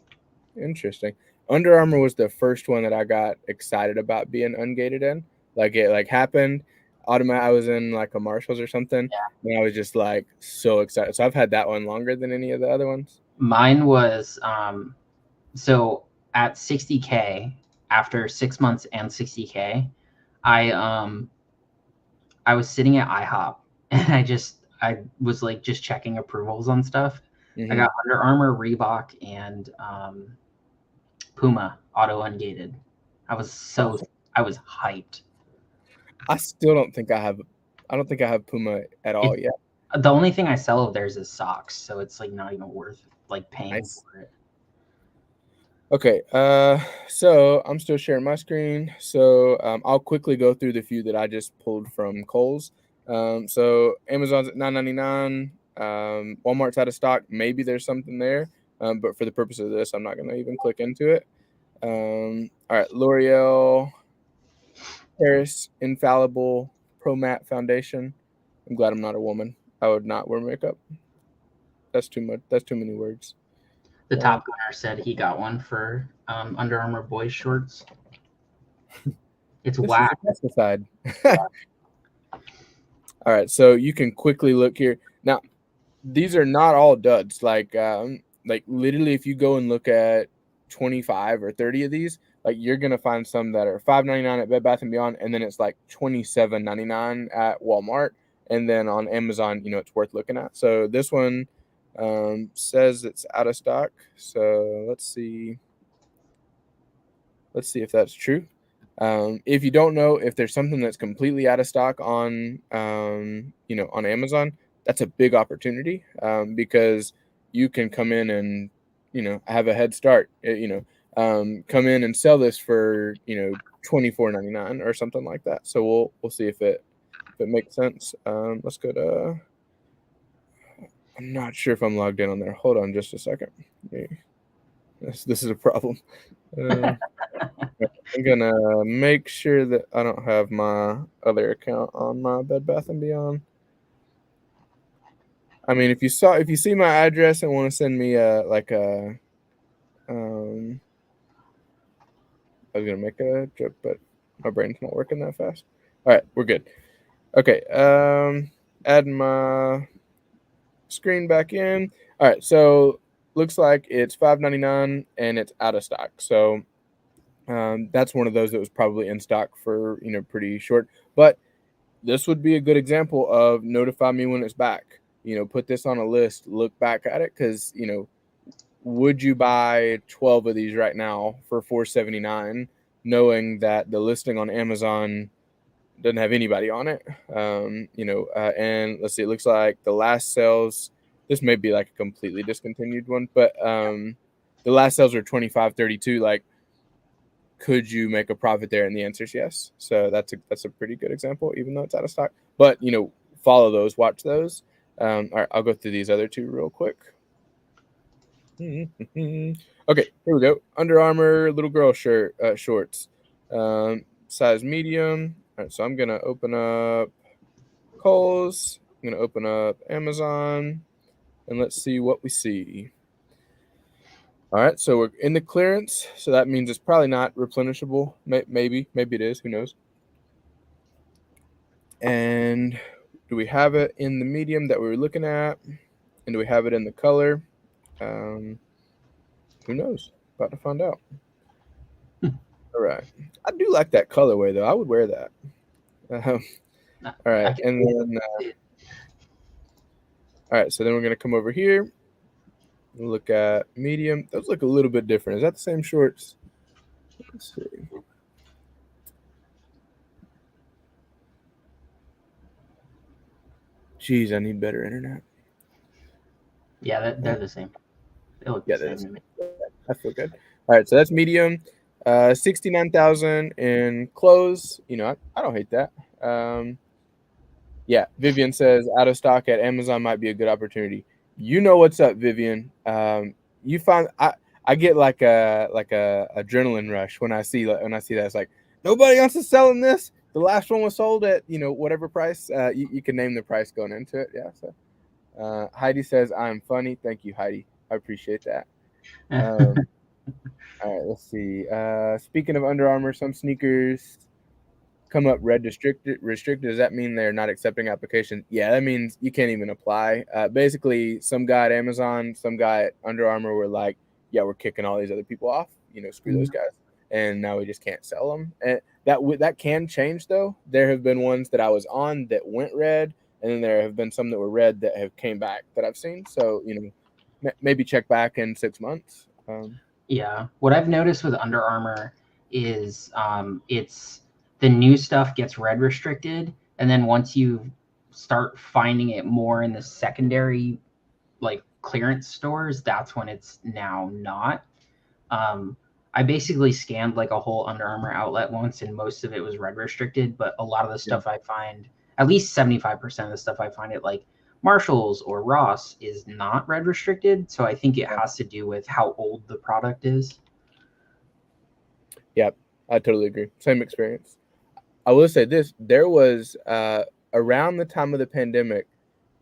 Interesting. Under Armour was the first one that I got excited about being ungated in. Like it happened. I was in like a Marshalls or something, and I was just like so excited. So I've had that one longer than any of the other ones. Mine was so at 60K, after 6 months and 60K, I was sitting at IHOP and I was like just checking approvals on stuff. I got Under Armour, Reebok, and Puma auto ungated. I was hyped. I still don't think I have. I don't think I have Puma at all yet. The only thing I sell of theirs is socks, so it's like not even worth like paying for it. Okay, so I'm still sharing my screen. So I'll quickly go through the few that I just pulled from Kohl's. So Amazon's at $9.99. Walmart's out of stock. Maybe there's something there, but for the purpose of this, I'm not going to even click into it. All right, L'Oreal, Paris Infallible Pro Matte Foundation. I'm glad I'm not a woman. I would not wear makeup. That's too much. That's too many words. The Top Gunner said he got one for Under Armour boys shorts. It's whack. Pesticide. All right, so you can quickly look here. Now, these are not all duds. Like literally, if you go and look at 25 or 30 of these, like you're gonna find some that are $5.99 at Bed Bath & Beyond, and then it's like $27.99 at Walmart, and then on Amazon, it's worth looking at. So this one says it's out of stock. So let's see if that's true. If you don't know, if there's something that's completely out of stock on on Amazon, that's a big opportunity because you can come in and have a head start. Come in and sell this for $24.99 or something like that. So we'll see if it makes sense. Let's go to. I'm not sure if I'm logged in on there. Hold on just a second. This is a problem. I'm gonna make sure that I don't have my other account on my Bed Bath & Beyond. I mean, if you see my address and want to send me I was gonna make a joke, but my brain's not working that fast. All right, we're good. Okay, add my screen back in. All right, so looks like it's $5.99 and it's out of stock. So that's one of those that was probably in stock for pretty short. But this would be a good example of notify me when it's back. Put this on a list, look back at it, because would you buy 12 of these right now for $4.79, knowing that the listing on Amazon doesn't have anybody on it? And let's see, it looks like the last sales, this may be like a completely discontinued one, but the last sales are $25.32. Like, could you make a profit there? And the answer is yes. So that's a pretty good example, even though it's out of stock. But follow those, watch those. All right, I'll go through these other two real quick. Okay, here we go. Under Armour little girl shorts, size medium. All right, so I'm gonna open up Kohl's. I'm gonna open up Amazon, and let's see what we see. All right, so we're in the clearance, so that means it's probably not replenishable. Maybe it is. Who knows? And do we have it in the medium that we were looking at? And do we have it in the color? Who knows? About to find out. All right. I do like that colorway, though. I would wear that. All right. And then, all right. So then we're going to come over here. Look at medium. Those look a little bit different. Is that the same shorts? Let's see. Jeez, I need better internet. Yeah, they're the same. They look the same to me. I feel good. All right, so that's medium. 69,000 in clothes. I don't hate that. Yeah, Vivian says out of stock at Amazon might be a good opportunity. You know what's up, Vivian. You find I get like a adrenaline rush when I see that. It's like nobody else is selling this. the last one was sold at whatever price. You can name the price going into it. Yeah. So Heidi says I'm funny. Thank you, Heidi. I appreciate that. Um, all right, let's see. Speaking of Under Armour, some sneakers come up red restricted. Restricted. Does that mean they're not accepting applications? Yeah, that means you can't even apply. Basically, some guy at Amazon, some guy at Under Armour were like, "Yeah, we're kicking all these other people off. Screw those guys." And now we just can't sell them. And that can change though. There have been ones that I was on that went red, and then there have been some that were red that have came back that I've seen. So maybe check back in 6 months. Yeah, what I've noticed with Under Armour is it's the new stuff gets red restricted, and then once you start finding it more in the secondary like clearance stores, that's when it's now not. I basically scanned like a whole Under Armour outlet once, and most of it was red restricted. But a lot of the stuff I find, at least 75% of the stuff I find at like Marshalls or Ross, is not red restricted. So I think it has to do with how old the product is. Yep, I totally agree. Same experience. I will say this: there was around the time of the pandemic,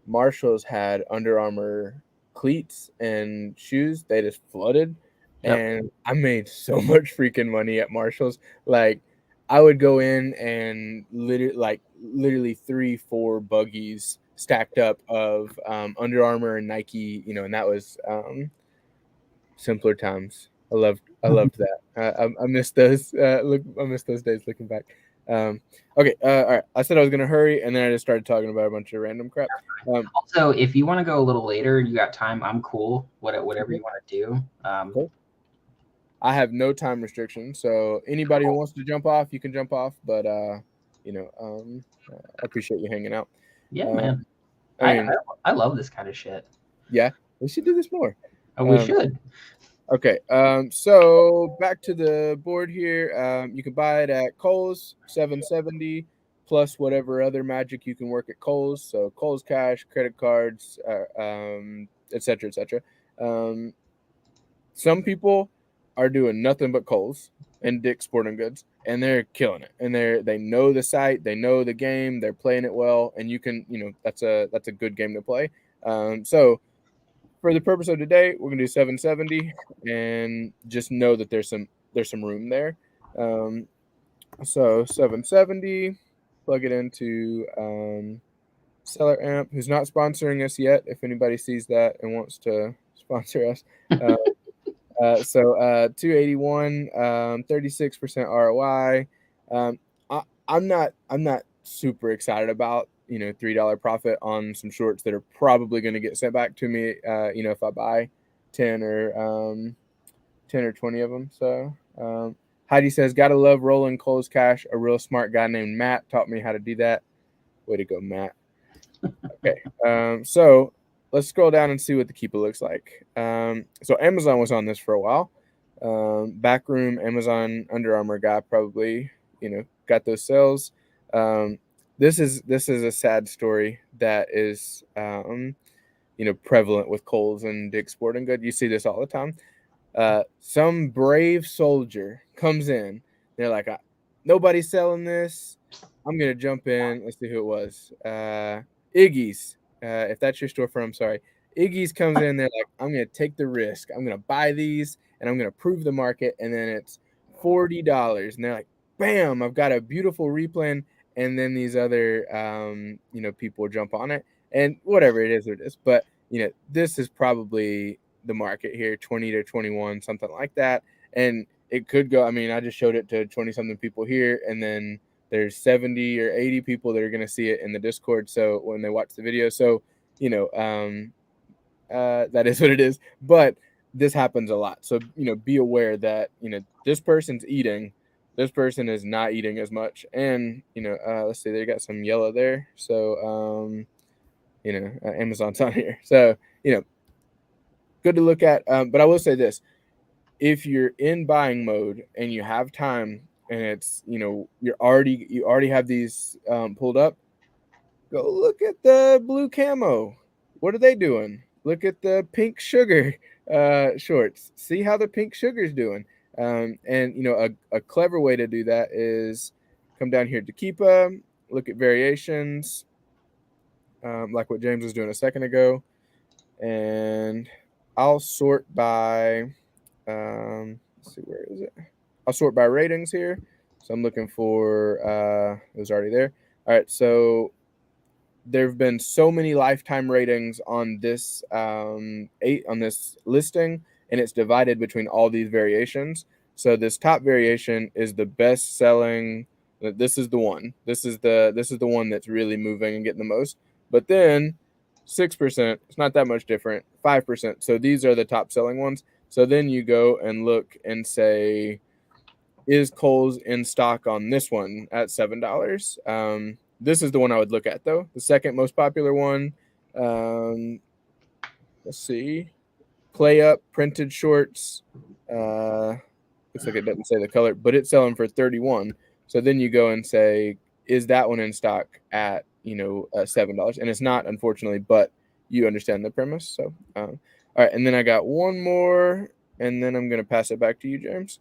Marshalls had Under Armour cleats and shoes. They just flooded, and I made so much freaking money at Marshalls. Like, I would go in and literally 3-4 buggies stacked up of Under Armour and Nike. And that was simpler times. I loved that. I missed those. I missed those days looking back. Okay. All right. I said I was gonna hurry, and then I just started talking about a bunch of random crap. Also, if you want to go a little later, you got time. I'm cool. Whatever you want to do. Cool. I have no time restriction, so anybody who wants to jump off, you can jump off. But I appreciate you hanging out. Yeah, man. I love this kind of shit. Yeah, we should do this more. We should. Okay, so back to the board here. You can buy it at Kohl's, $7.70 plus whatever other magic you can work at Kohl's. So Kohl's Cash, credit cards, etc., etc. Some people are doing nothing but Kohl's and Dick's Sporting Goods, and they're killing it. And they know the site, they know the game, they're playing it well, and you can that's a good game to play. So for the purpose of today, we're gonna do 770, and just know that there's some room there. So 770, plug it into Seller Amp, who's not sponsoring us yet. If anybody sees that and wants to sponsor us, so 281, 36% ROI. I'm not super excited about $3 profit on some shorts that are probably going to get sent back to me. If I buy 10 or 20 of them. So Heidi says, gotta love rolling Kohl's Cash. A real smart guy named Matt taught me how to do that. Way to go, Matt. Okay, so let's scroll down and see what the Keepa looks like. So Amazon was on this for a while. Backroom Amazon Under Armour guy probably got those sales. This is a sad story that is prevalent with Kohl's and Dick's Sporting Goods. You see this all the time. Some brave soldier comes in. They're like, nobody's selling this. I'm gonna jump in. Let's see who it was. Iggy's. If that's your storefront, I'm sorry. Iggy's comes in. They're like, I'm gonna take the risk. I'm gonna buy these, and I'm gonna prove the market. And then it's $40, and they're like, bam! I've got a beautiful replan. And then these other people jump on it, and whatever it is. But this is probably the market here, 20 to 21, something like that. And it could go. I mean, I just showed it to 20 something people here, and then there's 70 or 80 people that are going to see it in the Discord. So when they watch the video, so that is what it is. But this happens a lot. So be aware that this person's eating. This person is not eating as much. And let's see, they got some yellow there. So Amazon's on here. So good to look at. But I will say this: if you're in buying mode and you have time, and it's you already have these pulled up, go look at the blue camo. What are they doing? Look at the pink sugar shorts. See how the pink sugar's doing. And a clever way to do that is come down here to Keepa, look at variations, like what James was doing a second ago, and I'll sort by, let's see, where is it? I'll sort by ratings here. So I'm looking for, it was already there. All right, so there have been so many lifetime ratings on this on this listing, and it's divided between all these variations. So this top variation is the best selling. This is the one. This is the one that's really moving and getting the most. But then 6%, it's not that much different. 5%. So these are the top selling ones. So then you go and look and say, is Kohl's in stock on this one at $7? This is the one I would look at, though. The second most popular one, let's see, Play Up printed shorts. Looks like it doesn't say the color, but it's selling for 31. So then you go and say, is that one in stock at $7? And it's not, unfortunately, but you understand the premise. So, all right, and then I got one more, and then I'm gonna pass it back to you, James.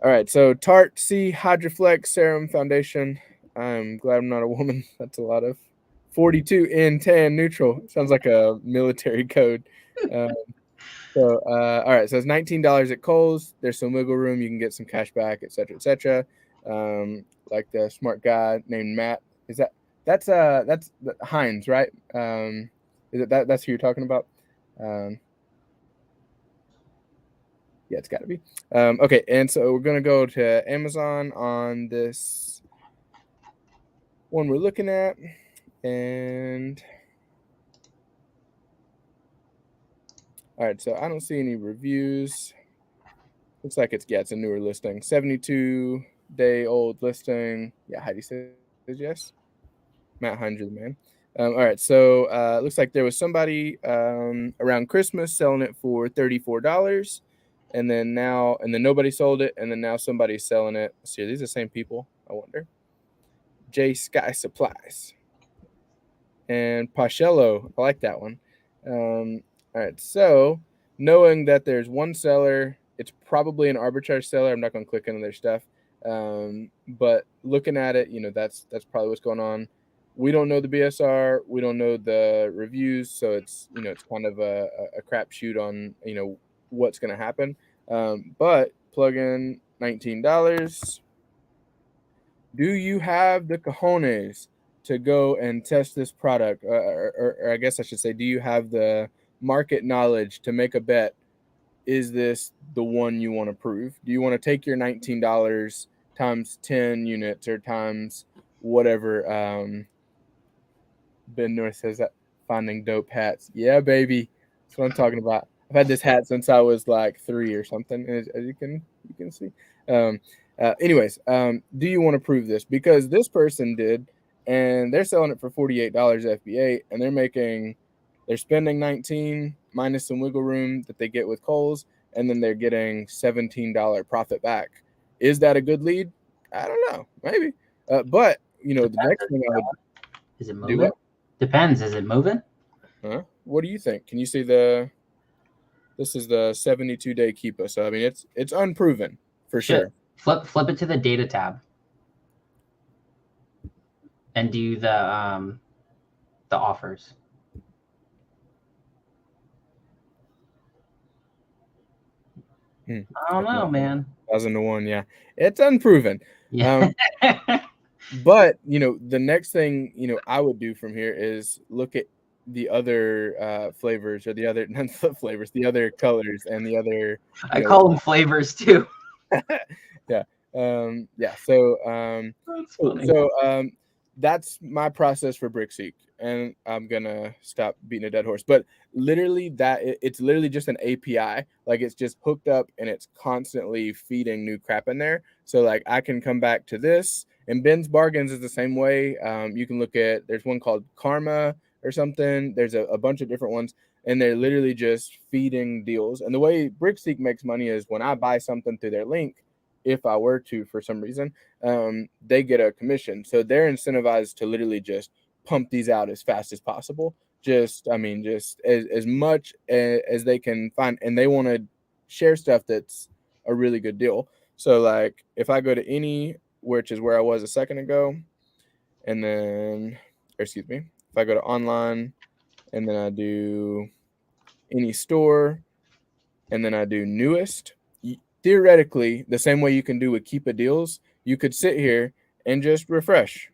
All right, so Tarte C Hydroflex Serum Foundation. I'm glad I'm not a woman. That's a lot of 42 in tan neutral. Sounds like a military code. All right, so it's $19 at Kohl's. There's some wiggle room. You can get some cash back, et cetera, et cetera. Like the smart guy named Matt. That's Heinz, right? Is it that's who you're talking about? Yeah, it's got to be. Okay, and so we're going to go to Amazon on this one we're looking at. And all right, so I don't see any reviews. Looks like it's a newer listing. 72-day-old listing. Yeah, Heidi says yes. Matt Heinz, the man. All right, so looks like there was somebody around Christmas selling it for $34. And then nobody sold it, and then now somebody's selling it. Let's see, are these the same people? I wonder. J Sky Supplies and Pachello. I like that one. All right, so knowing that there's one seller, it's probably an arbitrage seller. I'm not going to click into their stuff, but looking at it, that's probably what's going on. We don't know the BSR. We don't know the reviews, so it's it's kind of a crapshoot on what's going to happen. But plug in $19. Do you have the cojones to go and test this product? Or I guess I should say, do you have the market knowledge to make a bet? Is this the one you want to prove? Do you want to take your $19 times 10 units or times whatever? Ben North says that finding dope hats. Yeah, baby. That's what I'm talking about. I've had this hat since I was like 3 or something, as you can see. Anyways, do you want to prove this? Because this person did, and they're selling it for $48 FBA, and they're spending 19 minus some wiggle room that they get with Kohl's, and then they're getting $17 profit back. Is that a good lead? I don't know, maybe. But the next thing I would is it moving? Depends. Is it moving? What do you think? Can you see this is the 72-day Keepa, so I mean it's unproven for sure. Flip it to the data tab and do the offers. I don't know, man. 1,000 to 1, yeah. It's unproven. Yeah. But the next thing I would do from here is look at the other flavors, or the other not flavors, the other colors, and the other. I call them flavors too. Yeah. Yeah. So that's funny. So that's my process for BrickSeek, and I'm gonna stop beating a dead horse. But literally, it's literally just an API. Like, it's just hooked up, and it's constantly feeding new crap in there. So like, I can come back to this. And Ben's Bargains is the same way. You can look at, there's one called Karma or something. There's a bunch of different ones, and they're literally just feeding deals. And the way BrickSeek makes money is when I buy something through their link, if I were to, for some reason, they get a commission. So they're incentivized to literally just pump these out as fast as possible. Just as much as they can find. And they want to share stuff that's a really good deal. So like, if I go to any which is where I was a second ago, and then, or excuse me, if I go to online and then I do any store and then I do newest, theoretically, the same way you can do with Keepa deals, you could sit here and just refresh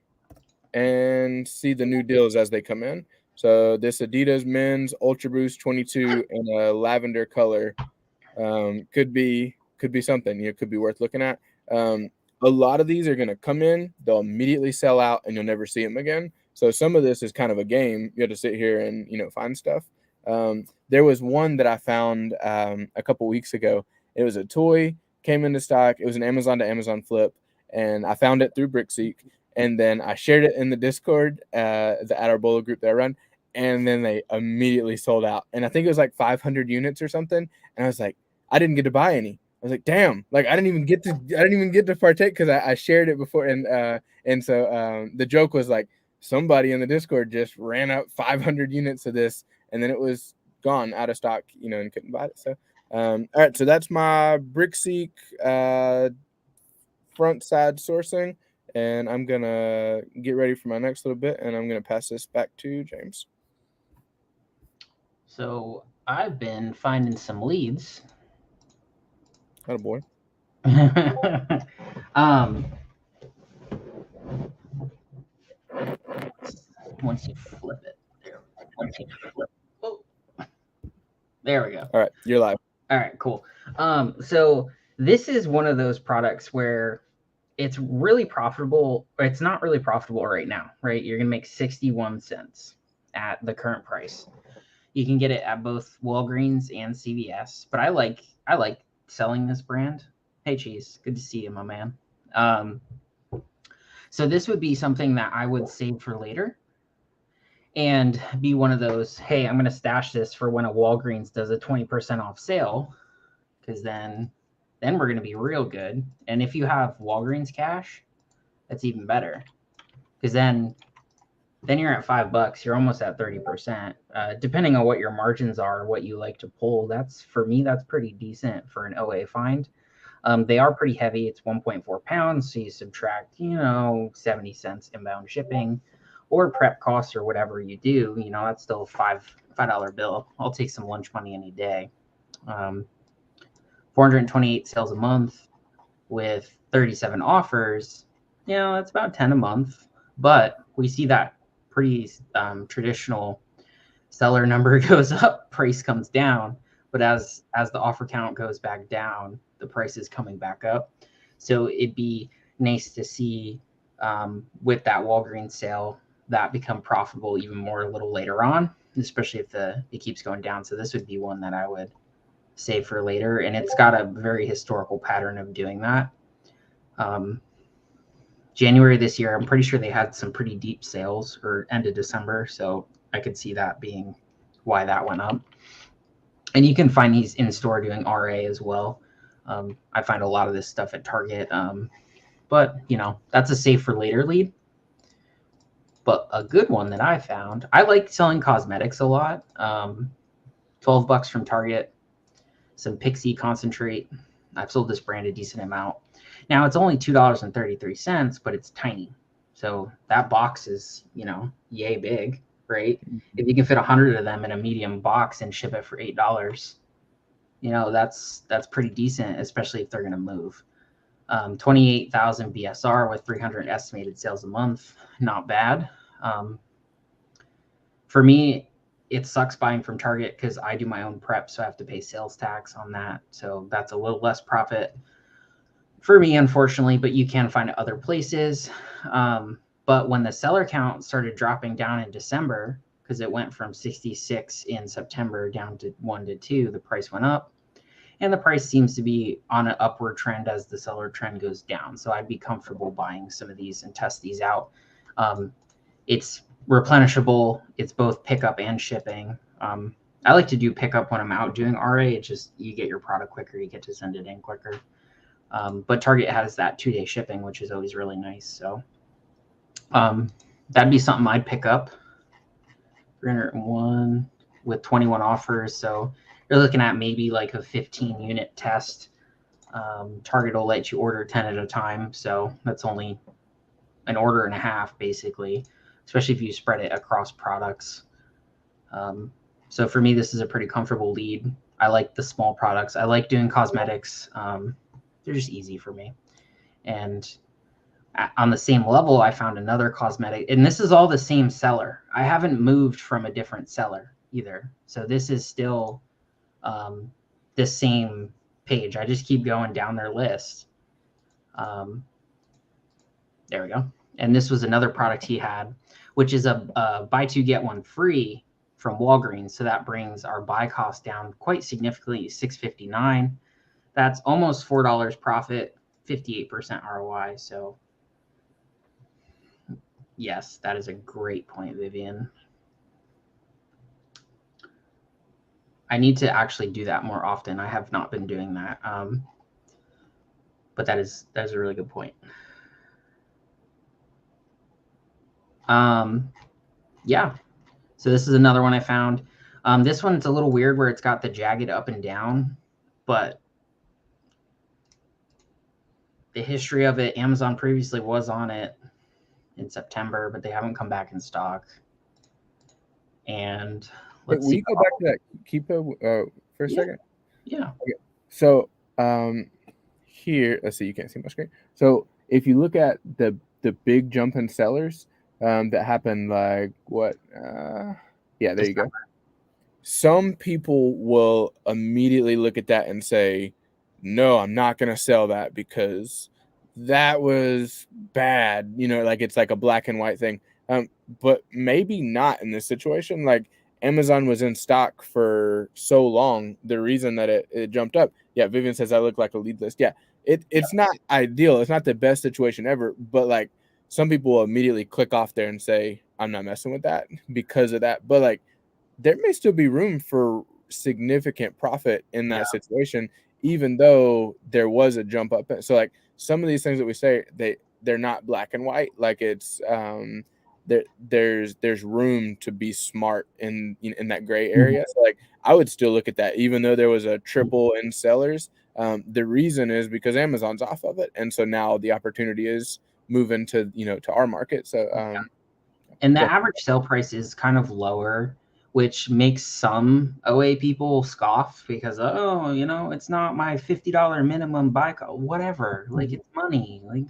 and see the new deals as they come in. So this Adidas men's Ultra Boost 22 in a lavender color could be something. You know, could be worth looking at. A lot of these are going to come in, they'll immediately sell out, and you'll never see them again. So some of this is kind of a game. You have to sit here and find stuff. There was one that I found a couple weeks ago. It was a toy, came into stock. It was an Amazon to Amazon flip, and I found it through BrickSeek. And then I shared it in the Discord, the at our Bolo group that I run, and then they immediately sold out. And I think it was like 500 units or something. And I was like, I didn't get to buy any. I was like, damn, like I didn't even get to partake because I shared it before. And so the joke was like, somebody in the Discord just ran up 500 units of this, and then it was gone, out of stock, and couldn't buy it. So all right, so that's my BrickSeek front side sourcing. And I'm going to get ready for my next little bit, and I'm going to pass this back to James. So I've been finding some leads. Oh, boy. Once you flip it. There we go. All right, you're live. All right, cool. So this is one of those products where it's really profitable. It's not really profitable right now, right? You're gonna make 61 cents at the current price. You can get it at both Walgreens and CVS, but I like selling this brand. Hey, Cheese, good to see you, my man. So this would be something that I would save for later and be one of those, hey, I'm going to stash this for when a Walgreens does a 20% off sale, because then we're going to be real good. And if you have Walgreens cash, that's even better, because then you're at $5. You're almost at 30%. Depending on what your margins are, what you like to pull, for me, that's pretty decent for an OA find. They are pretty heavy. It's 1.4 pounds. So you subtract, 70 cents inbound shipping or prep costs or whatever you do, that's still a $5 bill. I'll take some lunch money any day. 428 sales a month with 37 offers. That's about 10 a month, but we see that pretty traditional seller number goes up, price comes down. But as the offer count goes back down, the price is coming back up. So it'd be nice to see with that Walgreens sale that become profitable even more a little later on, especially if it keeps going down. So this would be one that I would save for later, and it's got a very historical pattern of doing that. January this year, I'm pretty sure they had some pretty deep sales, or end of December, so I could see that being why that went up. And you can find these in store doing RA as well. I find a lot of this stuff at Target, but that's a save for later lead. But a good one that I found, I like selling cosmetics a lot. $12 from Target, some Pixie concentrate. I've sold this brand a decent amount. Now it's only $2.33, but it's tiny. So that box is, yay big, right? If you can fit 100 of them in a medium box and ship it for $8, that's pretty decent, especially if they're going to move. 28,000 BSR with 300 estimated sales a month. Not bad. For me, it sucks buying from Target because I do my own prep, so I have to pay sales tax on that. So that's a little less profit for me, unfortunately, but you can find it other places. But when the seller count started dropping down in December, because it went from 66 in September down to 1 to 2, the price went up. And the price seems to be on an upward trend as the seller trend goes down. So I'd be comfortable buying some of these and test these out. It's replenishable. It's both pickup and shipping. I like to do pickup when I'm out doing RA. It's just you get your product quicker. You get to send it in quicker. But Target has that 2-day shipping, which is always really nice. So that'd be something I'd pick up. 301 with 21 offers. So you're looking at maybe like a 15 unit test. Target will let you order 10 at a time, so that's only an order and a half, basically, especially if you spread it across products. So for me, this is a pretty comfortable lead. I like the small products. I like doing cosmetics. They're just easy for me. And on the same level, I found another cosmetic, and this is all the same seller. I haven't moved from a different seller either. So this is still the same page. I just keep going down their list. There we go. And this was another product he had, which is a buy two, get one free from Walgreens. So that brings our buy cost down quite significantly, $6.59. That's almost $4 profit, 58% ROI. So yes, that is a great point, Vivian. I need to actually do that more often. I have not been doing that. But that is a really good point. Yeah. So this is another one I found. This one's a little weird where it's got the jagged up and down, but the history of it, Amazon previously was on it in September, but they haven't come back in stock. And let's will see. You go back to that Keepa for a second? Yeah. Okay. So here, let's see, you can't see my screen. So if you look at the big jump in sellers that happened, like what? Yeah, there you go. Some people will immediately look at that and say, no, I'm not going to sell that because that was bad. You know, like it's like a black and white thing. But maybe not in this situation. Like Amazon was in stock for so long. The reason that it jumped up. Yeah, Vivian says I look like a lead list. Yeah, it's not ideal. It's not the best situation ever. But like some people will immediately click off there and say, I'm not messing with that because of that. But like there may still be room for significant profit in that situation, even though there was a jump up. So like some of these things that we say, they're not black and white. Like it's there's room to be smart in that gray area. So like I would still look at that, even though there was a triple in sellers. The reason is because Amazon's off of it, and so now the opportunity is moving to to our market. So and the average sale price is kind of lower, which makes some OA people scoff because, oh, it's not my $50 minimum buy cost, whatever. Like it's money. Like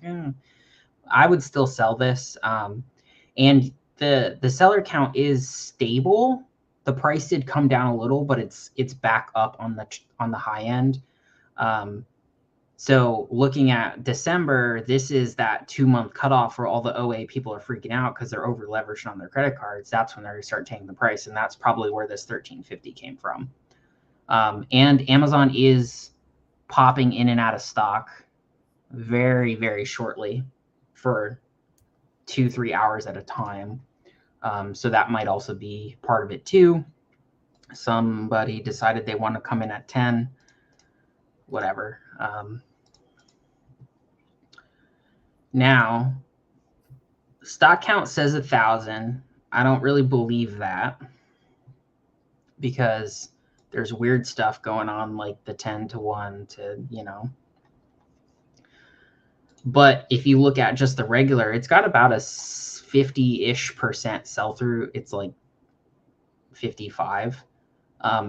I would still sell this. And the seller count is stable. The price did come down a little, but it's back up on the high end. So looking at December, this is that 2-month cutoff where all the OA people are freaking out because they're over leveraged on their credit cards. That's when they're going to start taking the price. And that's probably where this $13.50 came from. And Amazon is popping in and out of stock very, very shortly for 2-3 hours at a time. So that might also be part of it too. Somebody decided they want to come in at 10, whatever. Now, stock count says 1,000. I don't really believe that because there's weird stuff going on, like the 10-to-1 to, But if you look at just the regular, it's got about a 50-ish% sell through. It's like 55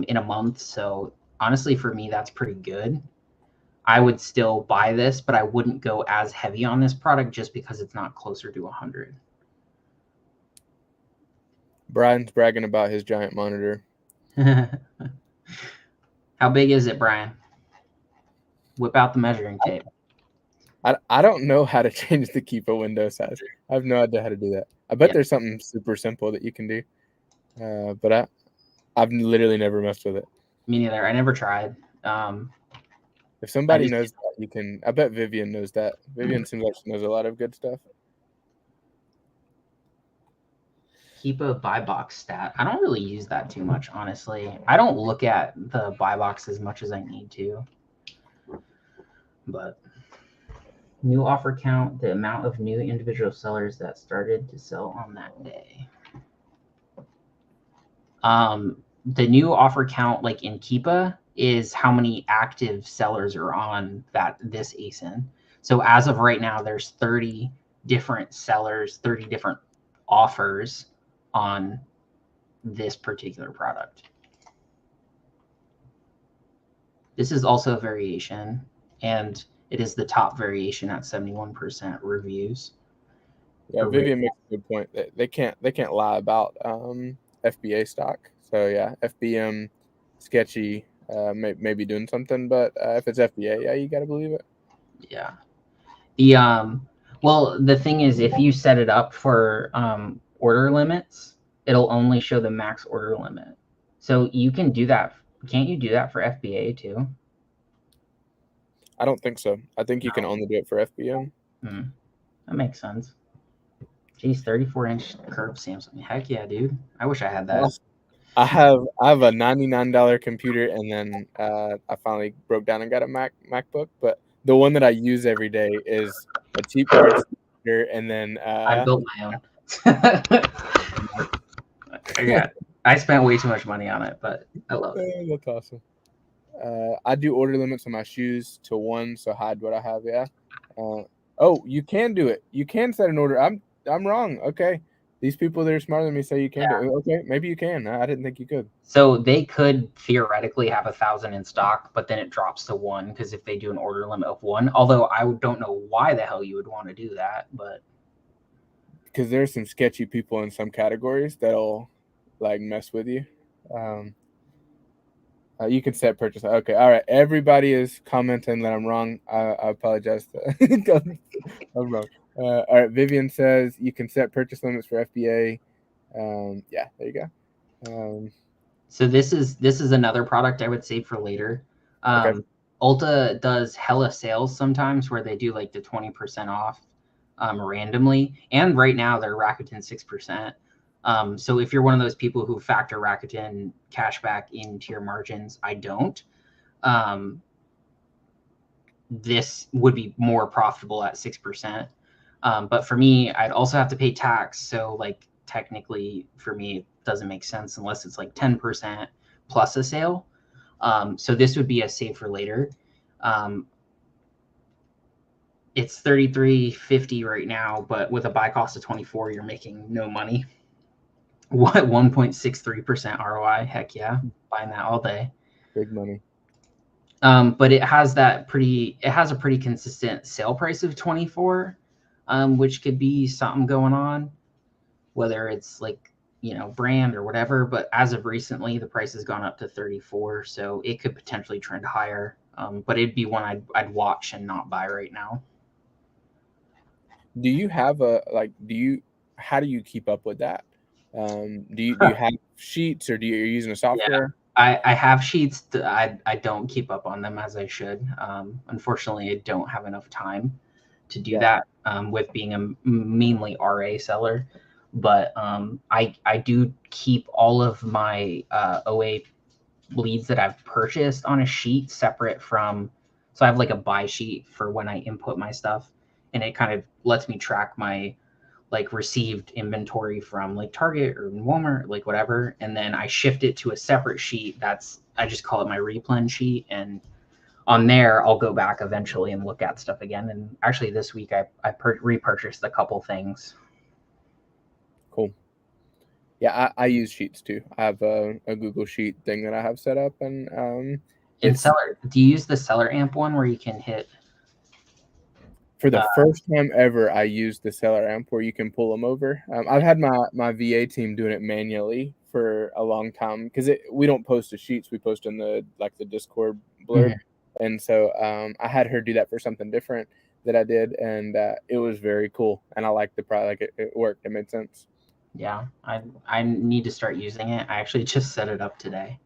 in a month. So honestly, for me, that's pretty good. I would still buy this, but I wouldn't go as heavy on this product just because it's not closer to 100. Brian's bragging about his giant monitor. How big is it, Brian? Whip out the measuring tape. I don't know how to change the Keepa window size. I have no idea how to do that. I bet there's something super simple that you can do. But I've literally never messed with it. Me neither. I never tried. If somebody knows that, you can. I bet Vivian knows that. Vivian seems like she knows a lot of good stuff. Keepa buy box stat. I don't really use that too much, honestly. I don't look at the buy box as much as I need to. But new offer count, the amount of new individual sellers that started to sell on that day. The new offer count, like in Keepa, is how many active sellers are on this ASIN. So as of right now, there's 30 different sellers, 30 different offers on this particular product. This is also a variation, and it is the top variation at 71% reviews. Yeah, Vivian makes a good point. They can't lie about FBA stock. So yeah, FBM sketchy, maybe doing something, but if it's FBA, yeah, you gotta believe it. Yeah. Well, the thing is, if you set it up for order limits, it'll only show the max order limit. So you can do that. Can't you do that for FBA too? I don't think so. I think you can only do it for FBM. That makes sense. Geez, 34-inch curved Samsung. Heck yeah, dude. I wish I had that. I have a $99 computer, and then I finally broke down and got a MacBook. But the one that I use every day is a cheap parts computer, and then I built my own. I spent way too much money on it, but I love it. That's awesome. I do order limits on my shoes to 1, so hide what I have. Yeah. Oh, you can do it. You can set an order. I'm wrong. Okay. These people that are smarter than me say you can do it. Okay, maybe you can. I didn't think you could. So they could theoretically have 1,000 in stock, but then it drops to 1 because if they do an order limit of 1, although I don't know why the hell you would want to do that, but because there's some sketchy people in some categories that'll like mess with you. You can set purchase. Okay, all right. Everybody is commenting that I'm wrong. I apologize. I'm wrong. All right. Vivian says you can set purchase limits for FBA. Yeah, there you go. So this is another product I would save for later. Okay. Ulta does hella sales sometimes where they do like the 20% off randomly, and right now they're Rakuten 6%. So if you're one of those people who factor Rakuten cashback into your margins, I don't. This would be more profitable at 6%. But for me, I'd also have to pay tax. So like technically for me, it doesn't make sense unless it's like 10% plus a sale. So this would be a save for later. It's $33.50 right now, but with a buy cost of 24, you're making no money. What 1.63% ROI? Heck yeah, buying that all day. Big money. But it has a pretty consistent sale price of 24, which could be something going on, whether it's like, brand or whatever. But as of recently, the price has gone up to 34, so it could potentially trend higher. But it'd be one I'd watch and not buy right now. Do you have how do you keep up with that? Do you have sheets, or are you using a software? Yeah, I have sheets. I don't keep up on them as I should. Unfortunately, I don't have enough time to do that with being a mainly RA seller. But I do keep all of my OA leads that I've purchased on a sheet separate from. So I have like a buy sheet for when I input my stuff, and it kind of lets me track my like received inventory from like Target or Walmart, like whatever. And then I shift it to a separate sheet. I just call it my replen sheet. And on there, I'll go back eventually and look at stuff again. And actually this week I repurchased a couple things. Cool. Yeah, I use sheets too. I have a Google Sheet thing that I have set up, and it's seller. Do you use the Seller Amp one where you can hit? For the first time ever, I used the Seller Amp where you can pull them over. I've had my VA team doing it manually for a long time because we don't post the sheets; we post in the Discord blurb, and so I had her do that for something different that I did, and it was very cool. And I liked the product; it worked. It made sense. Yeah, I need to start using it. I actually just set it up today,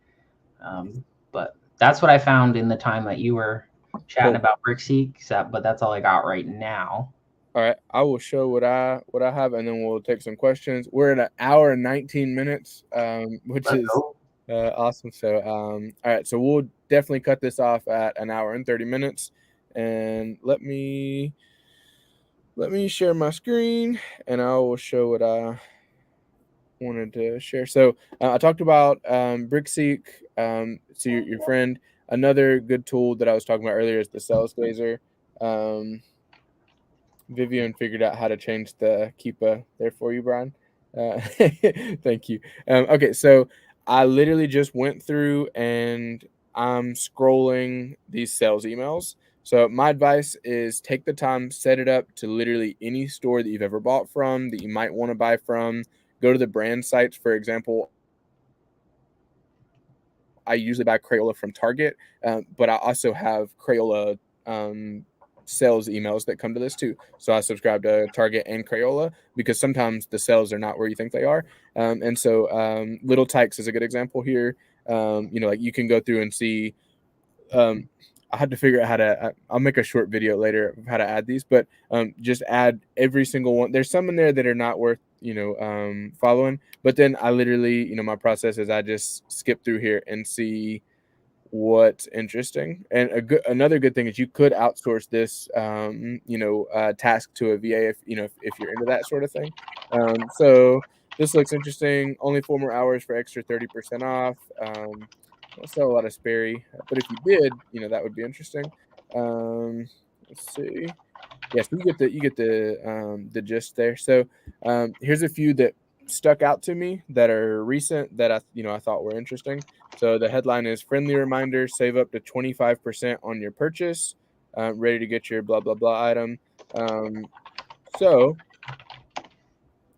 but that's what I found in the time that you were chatting about BrickSeek, but that's all I got right now. All right, I will show what I have, and then we'll take some questions. We're at 1 hour and 19 minutes, which is awesome. So, all right, so we'll definitely cut this off at 1 hour and 30 minutes. And let me share my screen, and I will show what I wanted to share. So I talked about BrickSeek. So your friend, Another good tool that I was talking about earlier is the sales laser. Vivian figured out how to change the Keepa there for you, Brian. Thank you. Okay, so I literally just went through and I'm scrolling these sales emails. So my advice is take the time, set it up to literally any store that you've ever bought from, that you might want to buy from. Go to the brand sites. For example, I usually buy Crayola from Target, but I also have Crayola sales emails that come to this too. So I subscribe to Target and Crayola because sometimes the sales are not where you think they are. And so Little Tykes is a good example here. Like you can go through and see. Um, I had to figure out how to. I'll make a short video later of how to add these, but just add every single one. There's some in there that are not worth following, but then I literally, my process is I just skip through here and see what's interesting. And another good thing is you could outsource this, task to a VA if you're into that sort of thing. So this looks interesting. Only 4 more hours for extra 30% off. Don't sell a lot of Sperry, but if you did, that would be interesting. Let's see. Yes, you get the gist there. So here's a few that stuck out to me that are recent that I thought were interesting. So the headline is friendly reminder: save up to 25% on your purchase. Ready to get your blah blah blah item. So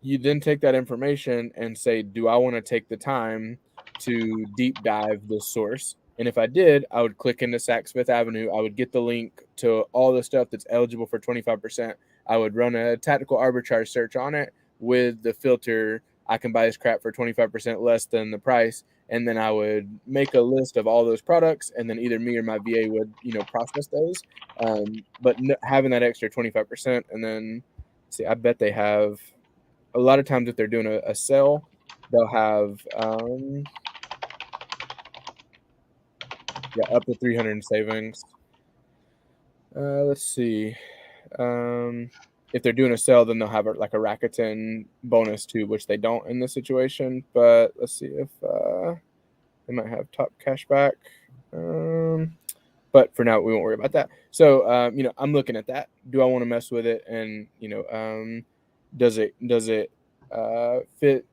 you then take that information and say, do I want to take the time to deep dive this source? And if I did, I would click into Saks Fifth Avenue. I would get the link to all the stuff that's eligible for 25%. I would run a tactical arbitrage search on it with the filter. I can buy this crap for 25% less than the price. And then I would make a list of all those products. And then either me or my VA would, process those. But having that extra 25%. And then, see, I bet they have a lot of times if they're doing a sale, they'll have up to 300 in savings. Let's see. If they're doing a sale, then they'll have like a Rakuten bonus too, which they don't in this situation. But let's see if they might have top cashback. But for now, we won't worry about that. So I'm looking at that. Do I want to mess with it? And does it fit?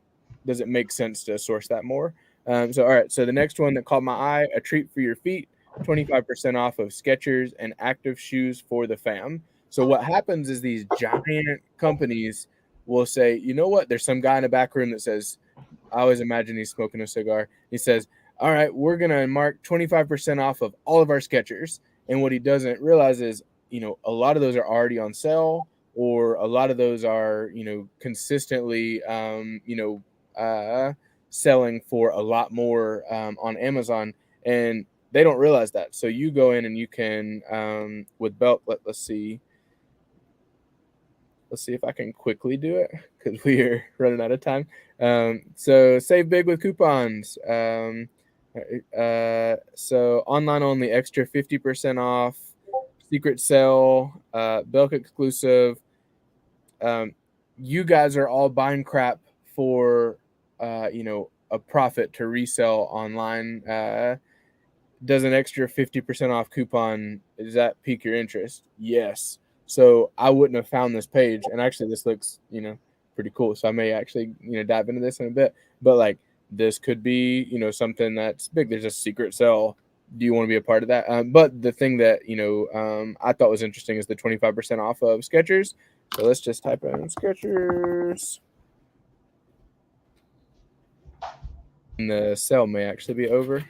Does it make sense to source that more? All right. So the next one that caught my eye: a treat for your feet, 25% off of Skechers and active shoes for the fam. So what happens is these giant companies will say, you know what? There's some guy in the back room that says, I always imagine he's smoking a cigar. He says, all right, we're gonna mark 25% off of all of our Skechers. And what he doesn't realize is, a lot of those are already on sale, or a lot of those are, consistently, selling for a lot more on Amazon, and they don't realize that. So you go in and you can with belt. Let's see if I can quickly do it because we are running out of time. So save big with coupons. So online only, extra 50% off, secret sale, Belk exclusive. You guys are all buying crap for a profit to resell online. Does an extra 50% off coupon, does that pique your interest? Yes. So I wouldn't have found this page, and actually this looks pretty cool, so I may actually dive into this in a bit. But like, this could be something that's big. There's a secret sale. Do you want to be a part of that? But the thing that I thought was interesting is the 25% off of Skechers. So let's just type in Skechers. And the sale may actually be over.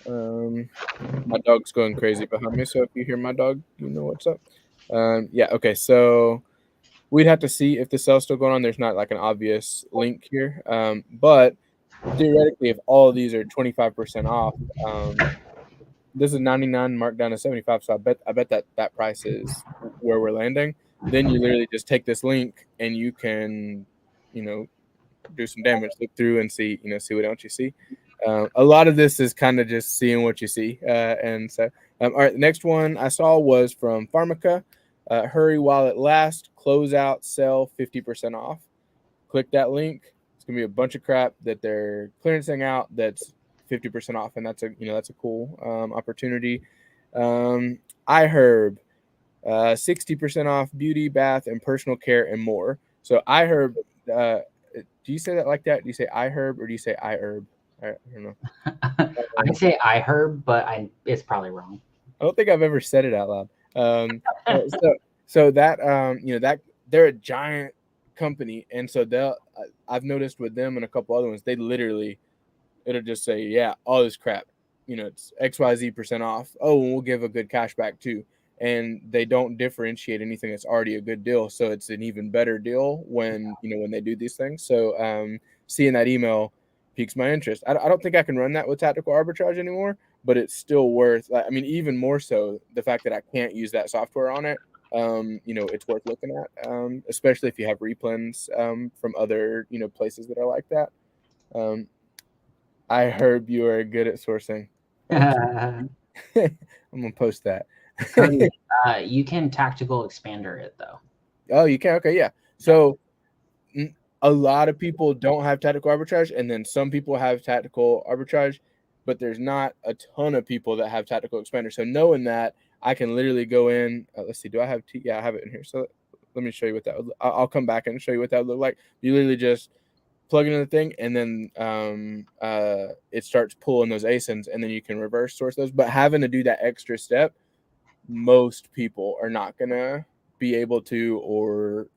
My dog's going crazy behind me, so if you hear my dog, you know what's up. Okay, so we'd have to see if the sale's still going on. There's not like an obvious link here, but theoretically, if all of these are 25% off, this is 99 marked down to 75. So I bet that price is where we're landing. Then you literally just take this link and you can, do some damage, look through and see what don't you see. A lot of this is kind of just seeing what you see. And so, all right, the next one I saw was from Pharmaca. Hurry while it lasts, close out, sell 50% off. Click that link. It's going to be a bunch of crap that they're clearancing out that's 50% off, and that's a cool opportunity. iHerb, 60% off beauty, bath, and personal care and more. So iHerb, do you say that like that? Do you say iHerb or do you say iHerb? I don't know. I'd say iHerb, but it's probably wrong. I don't think I've ever said it out loud. So that that they're a giant company, and so I've noticed with them and a couple other ones, they literally it'll just say, yeah, all this crap, it's XYZ% off. Oh, and we'll give a good cash back too. And they don't differentiate anything that's already a good deal, so it's an even better deal when when they do these things. So seeing that email piques my interest. I don't think I can run that with tactical arbitrage anymore, but it's still worth. I mean, even more so the fact that I can't use that software on it. It's worth looking at, especially if you have replens from other places that are like that. I heard you are good at sourcing. I'm gonna post that. Cody, you can tactical expander it though. Oh, you can? Okay, yeah. So a lot of people don't have tactical arbitrage, and then some people have tactical arbitrage, but there's not a ton of people that have tactical expander. So knowing that, I can literally go in. Let's see, do I have yeah, I have it in here. So let me show you what that would. I'll come back and show you what that would look like. You literally just plug it in the thing, and then it starts pulling those ASINs, and then you can reverse source those. But having to do that extra step, most people are not gonna be able to, or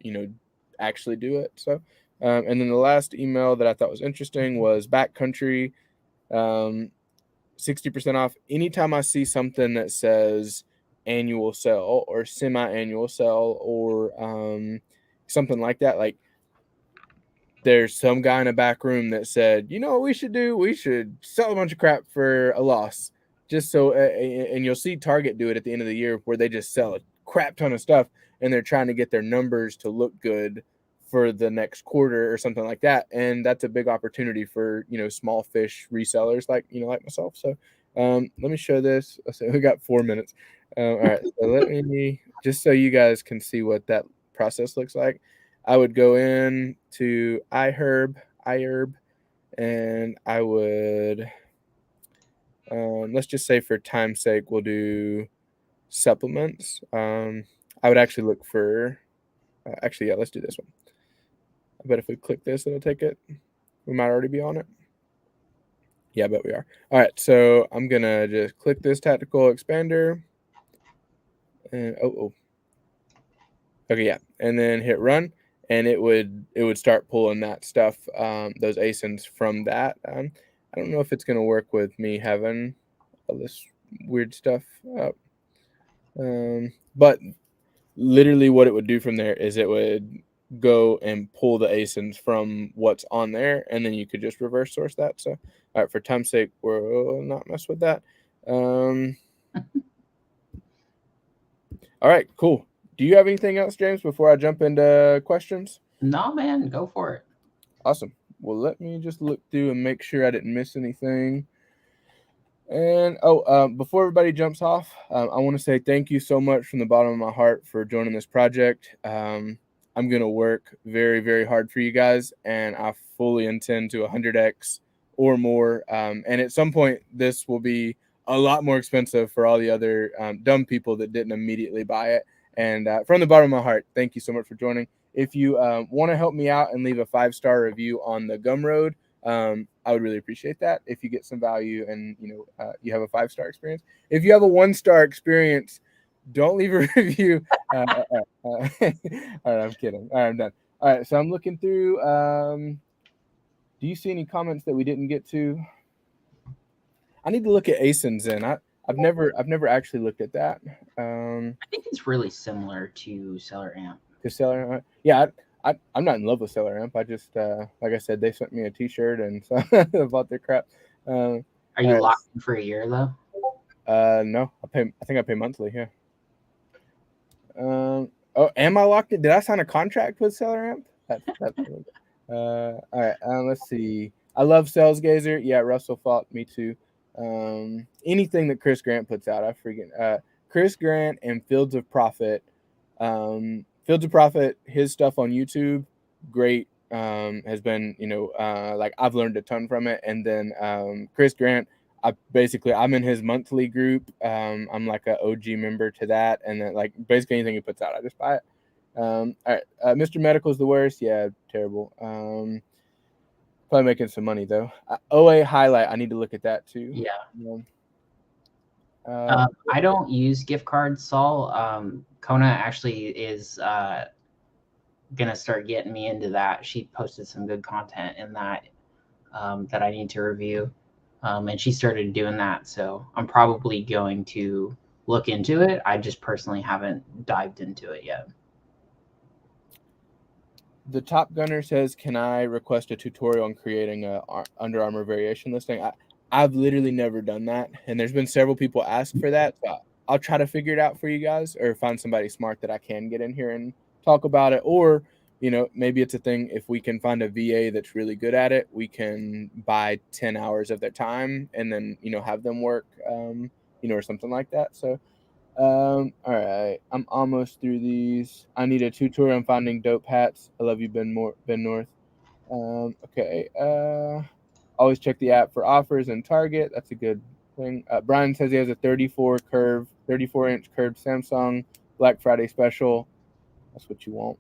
actually do it. So and then the last email that I thought was interesting was backcountry, 60% off. Anytime I see something that says annual sale or semi-annual sale or something like that, like there's some guy in a back room that said, what we should do? We should sell a bunch of crap for a loss. Just so, and you'll see Target do it at the end of the year where they just sell a crap ton of stuff and they're trying to get their numbers to look good for the next quarter or something like that. And that's a big opportunity for, small fish resellers like myself. So let me show this. So we got 4 minutes. All right. So let me, just so you guys can see what that process looks like. I would go in to iHerb, and I would, let's just say for time's sake, we'll do supplements. I would actually look for, yeah, let's do this one. I bet if we click this, it'll take it. We might already be on it. Yeah, I bet we are. All right, so I'm going to just click this tactical expander. And, okay, yeah, and then hit run. And it would start pulling that stuff, those ASINs from that. I don't know if it's going to work with me having all this weird stuff up. But literally what it would do from there is it would go and pull the ASINs from what's on there, and then you could just reverse source that. So, all right, for time's sake, we'll not mess with that. All right, cool. Do you have anything else, James, before I jump into questions? No, man, go for it. Awesome. Well, let me just look through and make sure I didn't miss anything. And before everybody jumps off, I want to say thank you so much from the bottom of my heart for joining this project. I'm going to work very, very hard for you guys, and I fully intend to 100x or more. And at some point, this will be a lot more expensive for all the other dumb people that didn't immediately buy it. And from the bottom of my heart, thank you so much for joining. If you want to help me out and leave a 5-star review on the Gumroad, I would really appreciate that if you get some value and you have a 5-star experience. If you have a 1-star experience, don't leave a review. All right, I'm kidding. All right, I'm done. All right, so I'm looking through. Do you see any comments that we didn't get to? I need to look at ASINs in. I've never actually looked at that. I think it's really similar to Seller Amp. To Seller Amp, yeah. I'm not in love with Seller Amp. I just, like I said, they sent me a T-shirt and so I bought their crap. Are you locked in for a year though? No, I think I pay monthly. Yeah. Oh, am I locked in? Did I sign a contract with Seller Amp? That's all right. Let's see. I love Sales Gazer. Yeah, Russell fought me too. Anything that Chris Grant puts out, I freaking Chris Grant and Fields of Profit. Fields of Profit, his stuff on YouTube, great has been, like I've learned a ton from it. And then Chris Grant, I'm in his monthly group. I'm like a OG member to that, and then like basically anything he puts out, I just buy it. All right, Mr. Medical is the worst. Yeah, terrible. Probably making some money though. OA highlight, I need to look at that too. Yeah. I don't use gift cards, Saul. Kona actually is gonna start getting me into that. She posted some good content in that that I need to review, and she started doing that. So I'm probably going to look into it. I just personally haven't dived into it yet. The Top Gunner says, "Can I request a tutorial on creating a Under Armour variation listing?" I've literally never done that, and there's been several people ask for that. So I'll try to figure it out for you guys, or find somebody smart that I can get in here and talk about it. Or maybe it's a thing. If we can find a VA that's really good at it, we can buy 10 hours of their time and then have them work, or something like that. So. All right. I'm almost through these. I need a tutorial on finding dope hats. I love you, Ben North. Okay. Always check the app for offers and Target. That's a good thing. Brian says he has a 34-inch curved Samsung Black Friday special. That's what you want.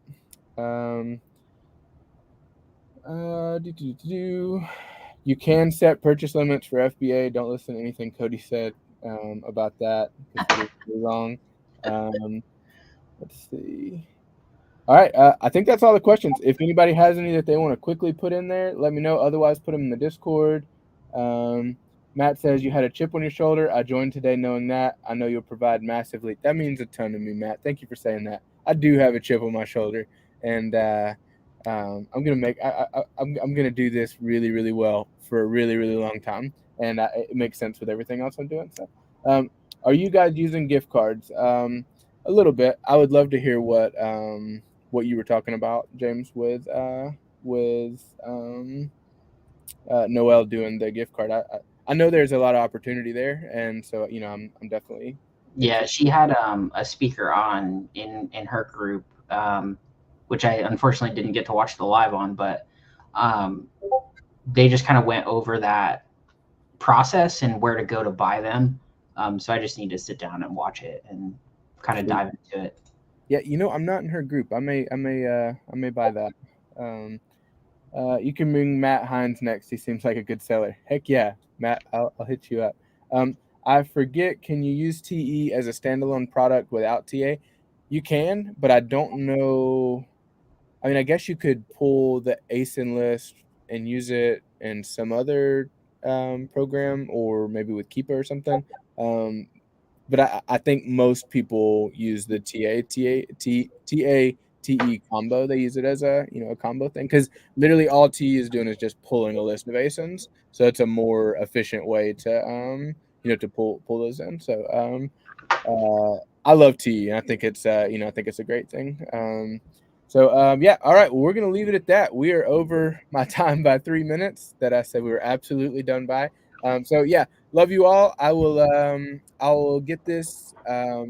You can set purchase limits for FBA. Don't listen to anything Cody said about that, because it is wrong. Let's see. All right. I think that's all the questions. If anybody has any that they want to quickly put in there, let me know. Otherwise, put them in the Discord. Matt says, you had a chip on your shoulder. I joined today knowing that. I know you'll provide massively. That means a ton to me, Matt. Thank you for saying that. I do have a chip on my shoulder, and I'm gonna do this really, really well for a really, really long time, and it makes sense with everything else I'm doing. So, are you guys using gift cards? A little bit. I would love to hear what you were talking about, James, with Noelle doing the gift card. I know there's a lot of opportunity there, and so I'm definitely interested. She had a speaker on in her group, which I unfortunately didn't get to watch the live on, but they just kind of went over that process and where to go to buy them. So I just need to sit down and watch it and kind of dive into it. Yeah, I'm not in her group. I may buy that. You can bring Matt Hines next. He seems like a good seller. Heck yeah, Matt, I'll hit you up. I forget, can you use TE as a standalone product without TA? You can, but I don't know. I mean, I guess you could pull the ASIN list and use it in some other program, or maybe with Keepa or something. But I think most people use the TE combo. They use it as a combo thing, because literally all TE is doing is just pulling a list of ASINs. So it's a more efficient way to to pull those in. So I love TE, and I think it's a great thing. Yeah, all right. Well, we're gonna leave it at that. We are over my time by 3 minutes that I said we were absolutely done by. So yeah, love you all. I will get this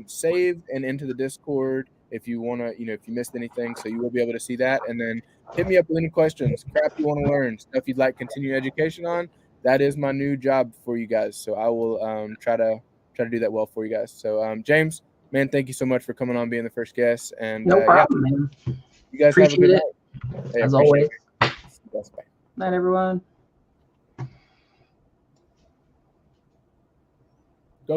saved and into the Discord if you want to, if you missed anything, so you will be able to see that. And then hit me up with any questions, crap you want to learn, stuff you'd like continued education on. That is my new job for you guys. So I will try to do that well for you guys. So James, man, thank you so much for coming on, being the first guest. And no problem, man. You guys appreciate have a good night. Hey, as always. Bye. Night, everyone.